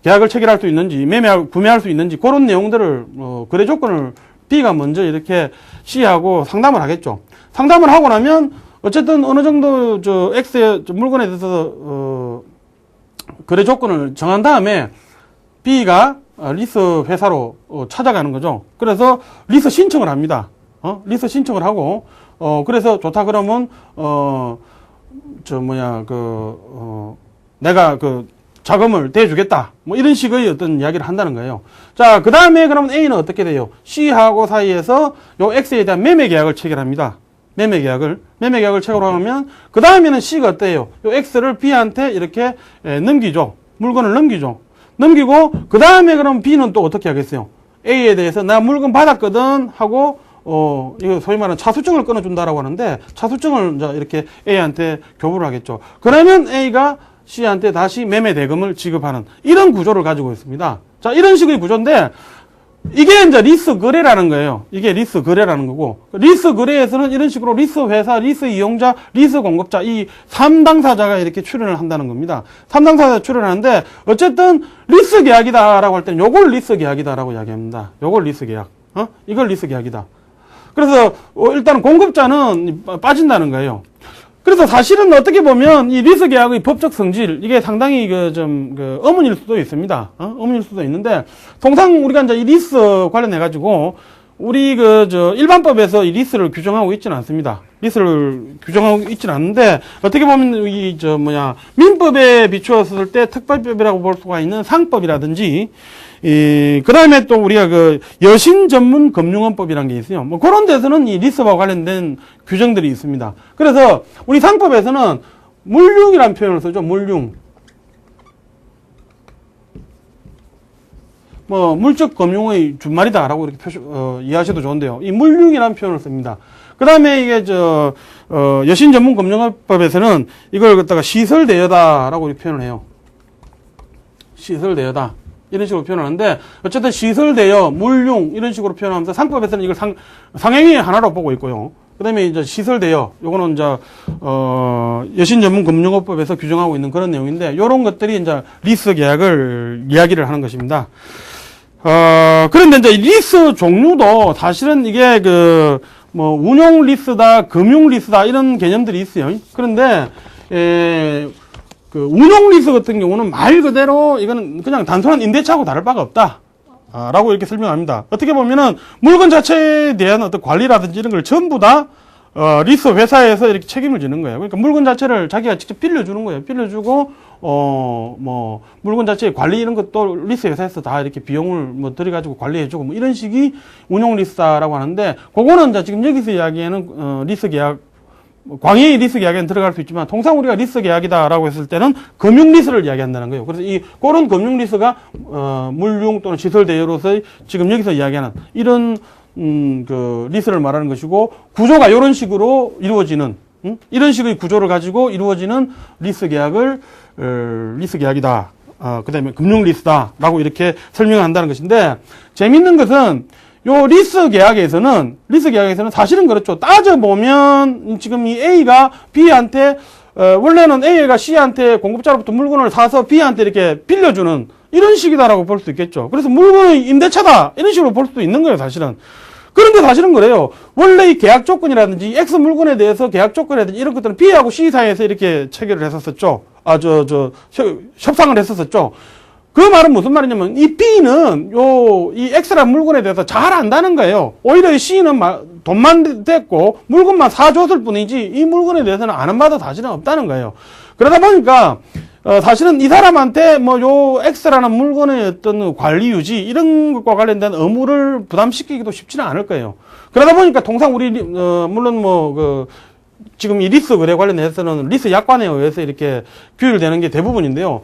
계약을 체결할 수 있는지, 구매할 수 있는지, 그런 내용들을, 거래 조건을 B가 먼저 이렇게 C하고 상담을 하겠죠. 상담을 하고 나면, 어쨌든 어느 정도, X의 물건에 대해서, 거래 조건을 정한 다음에 B가 리스 회사로 찾아가는 거죠. 그래서 리스 신청을 합니다. 리스 신청을 하고 그래서 좋다 그러면 내가 자금을 대주겠다. 뭐 이런 식의 어떤 이야기를 한다는 거예요. 자, 그 다음에 그러면 A는 어떻게 돼요? C하고 사이에서 요 X에 대한 매매 계약을 체결합니다. 매매 계약을 체결하면 그 다음에는 C가 어때요? 요 X를 B한테 이렇게 넘기죠. 물건을 넘기죠. 넘기고 그 다음에 그럼 B는 또 어떻게 하겠어요? A에 대해서 나 물건 받았거든 하고 이거 소위 말하는 차수증을 끊어준다라고 하는데 차수증을 이제 이렇게 A한테 교부를 하겠죠. 그러면 A가 C한테 다시 매매 대금을 지급하는 이런 구조를 가지고 있습니다. 자, 이런 식의 구조인데 이게 이제 리스 거래라는 거예요. 이게 리스 거래라는 거고, 리스 거래에서는 이런 식으로 리스 회사, 리스 이용자, 리스 공급자, 이 3당사자가 이렇게 출연을 한다는 겁니다. 3당사자가 출연하는데, 어쨌든 리스 계약이다라고 할 때는 요걸 리스 계약이다라고 이야기합니다. 요걸 리스 계약. 이걸 리스 계약이다. 그래서, 일단 공급자는 빠진다는 거예요. 그래서 사실은 어떻게 보면 이 리스 계약의 법적 성질, 이게 상당히 의문일 수도 있습니다. 의문일 수도 있는데, 통상 우리가 이제 이 리스 관련해가지고, 우리 일반법에서 이 리스를 규정하고 있지는 않습니다. 리스를 규정하고 있지는 않는데, 어떻게 보면 민법에 비추었을 때 특별법이라고 볼 수가 있는 상법이라든지, 그 다음에 또 우리가 여신 전문 금융원법이라는 게 있어요. 뭐 그런 데서는 이 리스와 관련된 규정들이 있습니다. 그래서 우리 상법에서는 물융이라는 표현을 쓰죠. 물융. 뭐 물적 금융의 준말이다라고 이렇게 이해하셔도 좋은데요. 이 물융이라는 표현을 씁니다. 그 다음에 이게 여신 전문 금융업법에서는 이걸 갖다가 시설대여다라고 이렇게 표현을 해요. 시설대여다. 이런 식으로 표현하는데, 어쨌든 시설대여, 물융, 이런 식으로 표현하면서 상법에서는 이걸 상행위 하나로 보고 있고요. 그 다음에 이제 시설대여, 요거는 이제, 여신전문금융업법에서 규정하고 있는 그런 내용인데, 요런 것들이 이제 리스 계약을 이야기를 하는 것입니다. 그런데 이제 리스 종류도 사실은 이게 운용 리스다, 금융 리스다, 이런 개념들이 있어요. 그런데, 운용 리스 같은 경우는 말 그대로 이거는 그냥 단순한 임대차하고 다를 바가 없다. 라고 이렇게 설명합니다. 어떻게 보면은 물건 자체에 대한 어떤 관리라든지 이런 걸 전부 다, 리스 회사에서 이렇게 책임을 지는 거예요. 그러니까 물건 자체를 자기가 직접 빌려주는 거예요. 빌려주고, 물건 자체의 관리 이런 것도 리스 회사에서 다 이렇게 비용을 들여가지고 관리해주고 뭐 이런 식이 운용 리스라고 하는데, 그거는 이제 지금 여기서 이야기하는, 리스 계약, 광해의 리스 계약에는 들어갈 수 있지만 통상 우리가 리스 계약이다라고 했을 때는 금융 리스를 이야기한다는 거예요. 그래서 그런 금융 리스가 물융 또는 시설 대여로서의 지금 여기서 이야기하는 이런 리스를 말하는 것이고, 구조가 이런 식으로 이루어지는 이런 식의 구조를 가지고 이루어지는 리스 계약을 리스 계약이다. 그다음에 금융 리스다라고 이렇게 설명한다는 것인데, 재밌는 것은 요 리스 계약에서는 사실은 그렇죠. 따져보면 지금 이 A가 B한테 원래는 A가 C한테 공급자로부터 물건을 사서 B한테 이렇게 빌려주는 이런 식이다라고 볼 수 있겠죠. 그래서 물건의 임대차다 이런 식으로 볼 수도 있는 거예요, 사실은. 그런데 사실은 그래요. 원래 이 계약 조건이라든지 X 물건에 대해서 계약 조건이라든지 이런 것들은 B하고 C 사이에서 이렇게 체결을 했었었죠. 협상을 했었었죠. 그 말은 무슨 말이냐면, 이 B는 이 X라는 물건에 대해서 잘 안다는 거예요. 오히려 이 C는 돈만 됐고, 물건만 사줬을 뿐이지, 이 물건에 대해서는 아는 바도 사실은 없다는 거예요. 그러다 보니까, 사실은 이 사람한테 요 X라는 물건의 어떤 관리 유지, 이런 것과 관련된 의무를 부담시키기도 쉽지는 않을 거예요. 그러다 보니까 통상 우리, 물론 지금 이 리스 거래 관련해서는 리스 약관에 의해서 이렇게 규율되는 게 대부분인데요.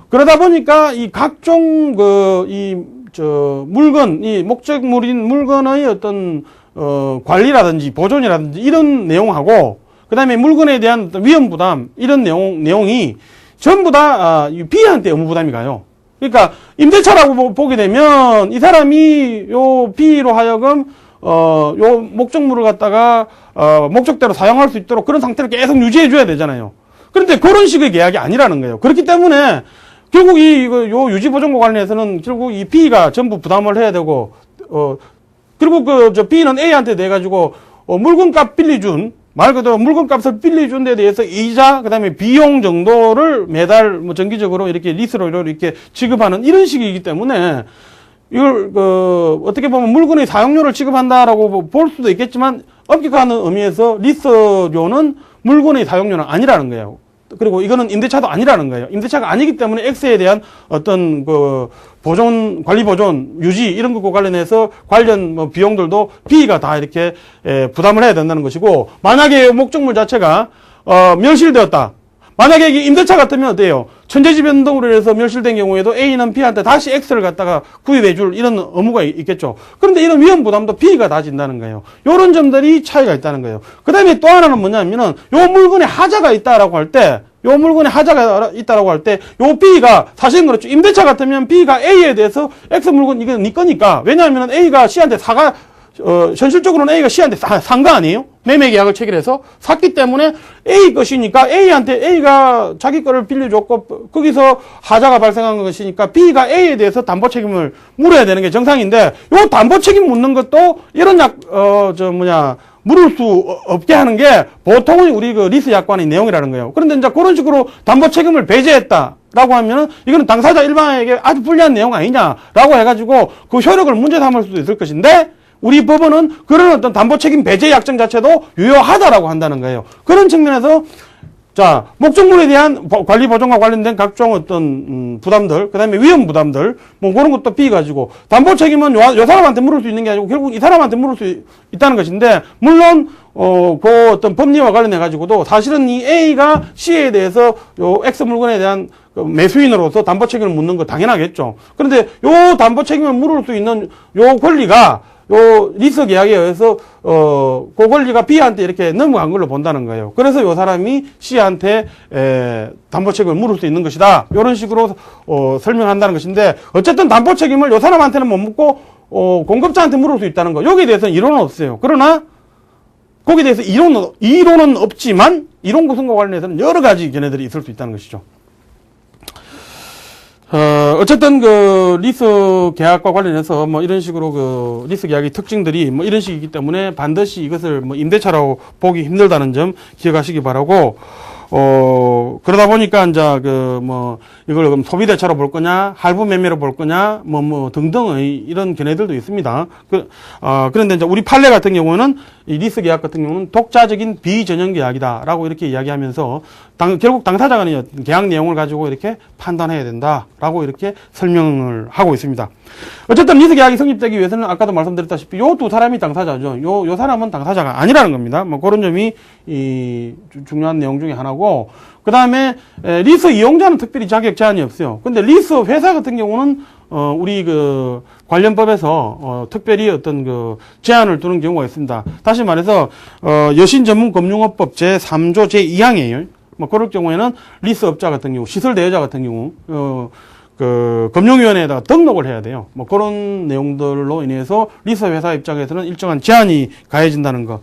그러다 보니까 이 각종 물건, 이 목적물인 물건의 어떤 관리라든지 보존이라든지 이런 내용하고, 그다음에 물건에 대한 위험 부담 이런 내용이 전부 다 B한테 의무 부담이 가요. 그러니까 임대차라고 보게 되면 이 사람이 요 B로 하여금 요 목적물을 갖다가 목적대로 사용할 수 있도록 그런 상태를 계속 유지해 줘야 되잖아요. 그런데 그런 식의 계약이 아니라는 거예요. 그렇기 때문에 결국 요 유지 보존과 관련해서는 결국 이 B가 전부 부담을 해야 되고, 그리고 B는 A한테 내 가지고 물건값 빌려준, 말 그대로 물건값을 빌려준 데 대해서 이자, 그 다음에 비용 정도를 매달 정기적으로 이렇게 리스로 이렇게 지급하는 이런 식이기 때문에, 이걸 어떻게 보면 물건의 사용료를 지급한다라고 볼 수도 있겠지만, 엄격한 의미에서 리스료는 물건의 사용료는 아니라는 거예요. 그리고 이거는 임대차도 아니라는 거예요. 임대차가 아니기 때문에 X에 대한 어떤 보존, 관리 보존, 유지 이런 것과 관련해서 관련 비용들도 B가 다 이렇게 부담을 해야 된다는 것이고, 만약에 목적물 자체가 멸실되었다. 만약에 이게 임대차 같으면 어때요? 천재지 변동으로 해서 멸실된 경우에도 A는 B한테 다시 X를 갖다가 구입해줄 이런 의무가 있겠죠. 그런데 이런 위험 부담도 B가 다 진다는 거예요. 이런 점들이 차이가 있다는 거예요. 그 다음에 또 하나는 뭐냐면은 요 물건에 하자가 있다라고 할 때, 요 B가 사실은 그렇죠. 임대차 같으면 B가 A에 대해서 X 물건 이게 네 거니까. 왜냐하면 A가 C한테 현실적으로는 A가 C한테 산 거 아니에요? 매매 계약을 체결해서 샀기 때문에 A 것이니까 A가 자기 거를 빌려줬고 거기서 하자가 발생한 것이니까 B가 A에 대해서 담보 책임을 물어야 되는 게 정상인데, 요 담보 책임 묻는 것도 이런 물을 수 없게 하는 게 보통은 우리 그 리스 약관의 내용이라는 거예요. 그런데 이제 그런 식으로 담보 책임을 배제했다라고 하면은 이거는 당사자 일반에게 아주 불리한 내용 아니냐라고 해가지고 그 효력을 문제 삼을 수도 있을 것인데 우리 법원은 그런 어떤 담보 책임 배제 약정 자체도 유효하다라고 한다는 거예요. 그런 측면에서 자, 목적물에 대한 관리 보존과 관련된 각종 어떤 부담들, 그다음에 위험 부담들, 뭐 그런 것도 비가지고 담보 책임은 요 사람한테 물을 수 있는 게 아니고 결국 이 사람한테 물을 수 있다는 것인데 물론 그 어떤 법리와 관련해 가지고도 사실은 이 A가 C에 대해서 요 X 물건에 대한 매수인으로서 담보 책임을 묻는 거 당연하겠죠. 그런데 요 담보 책임을 물을 수 있는 요 권리가 요 리스 계약에 의해서 그 권리가 B한테 이렇게 넘어간 걸로 본다는 거예요. 그래서 요 사람이 C한테 담보 책임을 물을 수 있는 것이다. 이런 식으로 설명한다는 것인데 어쨌든 담보 책임을 요 사람한테는 못 묻고 공급자한테 물을 수 있다는 거. 여기에 대해서는 이론은 없어요. 그러나 거기에 대해서 이론은 없지만 이론 구성과 관련해서는 여러 가지 견해들이 있을 수 있다는 것이죠. 어쨌든 그 리스 계약과 관련해서 뭐 이런 식으로 그 리스 계약의 특징들이 뭐 이런 식이기 때문에 반드시 이것을 뭐 임대차라고 보기 힘들다는 점 기억하시기 바라고, 그러다 보니까 이제 그 뭐 이걸 그럼 소비대차로 볼 거냐, 할부 매매로 볼 거냐, 뭐 등등의 이런 견해들도 있습니다. 그런데 이제 우리 판례 같은 경우는 이 리스 계약 같은 경우는 독자적인 비전형 계약이다라고 이렇게 이야기하면서 결국 당사자 간의 계약 내용을 가지고 이렇게 판단해야 된다라고 이렇게 설명을 하고 있습니다. 어쨌든 리스 계약이 성립되기 위해서는 아까도 말씀드렸다시피 요 두 사람이 당사자죠. 요 사람은 당사자가 아니라는 겁니다. 뭐 그런 점이 중요한 내용 중에 하나고, 그 다음에 리스 이용자는 특별히 자격 제한이 없어요. 근데 리스 회사 같은 경우는 우리 그 관련법에서 특별히 어떤 그 제한을 두는 경우가 있습니다. 다시 말해서 여신전문금융업법 제3조 제2항이에요. 뭐 그럴 경우에는 리스업자 같은 경우, 시설 대여자 같은 경우 그 금융위원회에다가 등록을 해야 돼요. 뭐 그런 내용들로 인해서 리스 회사 입장에서는 일정한 제한이 가해진다는 거.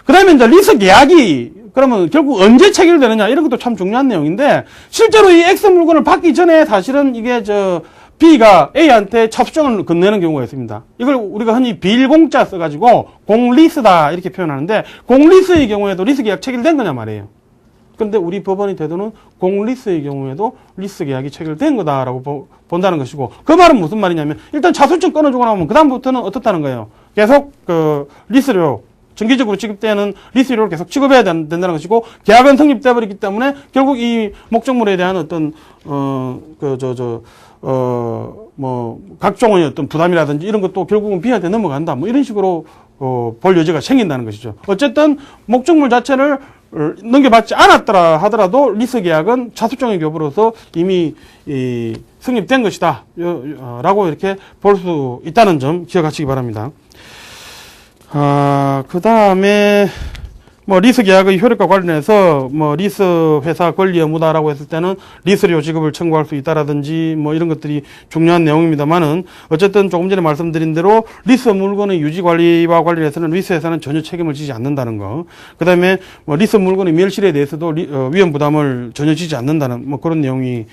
그다음에 이제 리스 계약이 그러면 결국 언제 체결되느냐 이런 것도 참 중요한 내용인데, 실제로 이 X 물건을 받기 전에 사실은 이게 B가 A한테 첩수정을 건네는 경우가 있습니다. 이걸 우리가 흔히 비일공짜 써가지고 공리스다 이렇게 표현하는데, 공리스의 경우에도 리스 계약 체결된 거냐 말이에요. 근데 우리 법원의 태도는 공리스의 경우에도 리스 계약이 체결된 거다라고 본다는 것이고, 그 말은 무슨 말이냐면 일단 차수증 끊어주고 나면 그다음부터는 어떻다는 거예요. 계속 그 리스료, 정기적으로 지급되는 리스료를 계속 지급해야 된다는 것이고, 계약은 성립돼 버렸기 때문에 결국 이 목적물에 대한 어떤 뭐 각종의 어떤 부담이라든지 이런 것도 결국은 B한테 넘어간다. 뭐 이런 식으로 볼 여지가 생긴다는 것이죠. 어쨌든 목적물 자체를 넘겨받지 않았더라 하더라도 리스 계약은 차수증의 교부로서 이미 성립된 것이다 라고 이렇게 볼 수 있다는 점 기억하시기 바랍니다. 그 다음에 뭐 리스 계약의 효력과 관련해서 뭐 리스 회사 권리 의무다라고 했을 때는 리스료 지급을 청구할 수 있다라든지 뭐 이런 것들이 중요한 내용입니다만은, 어쨌든 조금 전에 말씀드린 대로 리스 물건의 유지 관리와 관련해서는 리스 회사는 전혀 책임을 지지 않는다는 거. 그다음에 뭐 리스 물건의 멸실에 대해서도 위험 부담을 전혀 지지 않는다는 뭐 그런 내용이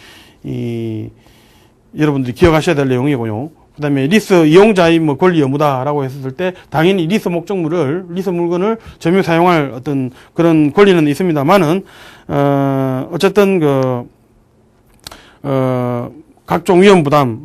여러분들이 기억하셔야 될 내용이고요. 그 다음에 리스 이용자의 뭐 권리 의무다라고 했을 때 당연히 리스 물건을 점유 사용할 어떤 그런 권리는 있습니다만은, 어쨌든 각종 위험 부담,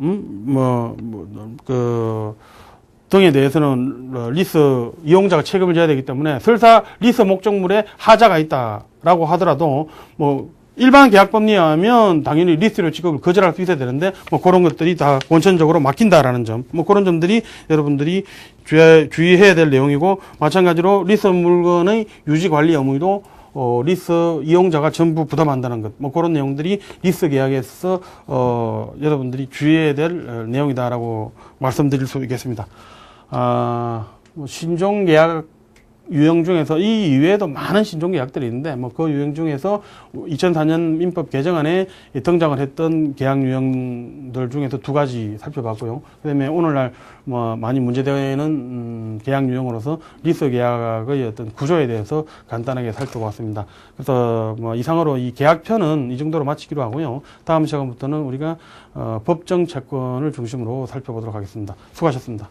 등에 대해서는 리스 이용자가 책임을 져야 되기 때문에 설사 리스 목적물에 하자가 있다라고 하더라도 뭐 일반 계약법리에 의하면 당연히 리스료 지급을 거절할 수 있어야 되는데 뭐 그런 것들이 다 원천적으로 막힌다라는 점, 뭐 그런 점들이 여러분들이 주의해야 될 내용이고, 마찬가지로 리스 물건의 유지 관리 의무도 리스 이용자가 전부 부담한다는 것, 뭐 그런 내용들이 리스 계약에서 여러분들이 주의해야 될 내용이다라고 말씀드릴 수 있겠습니다. 뭐 신종 계약 유형 중에서 이 이외에도 많은 신종 계약들이 있는데 뭐 그 유형 중에서 2004년 민법 개정안에 등장을 했던 계약 유형들 중에서 두 가지 살펴봤고요. 그다음에 오늘날 뭐 많이 문제되는 계약 유형으로서 리스 계약의 어떤 구조에 대해서 간단하게 살펴봤습니다. 그래서 뭐 이상으로 이 계약편은 이 정도로 마치기로 하고요. 다음 시간부터는 우리가 법정 채권을 중심으로 살펴보도록 하겠습니다. 수고하셨습니다.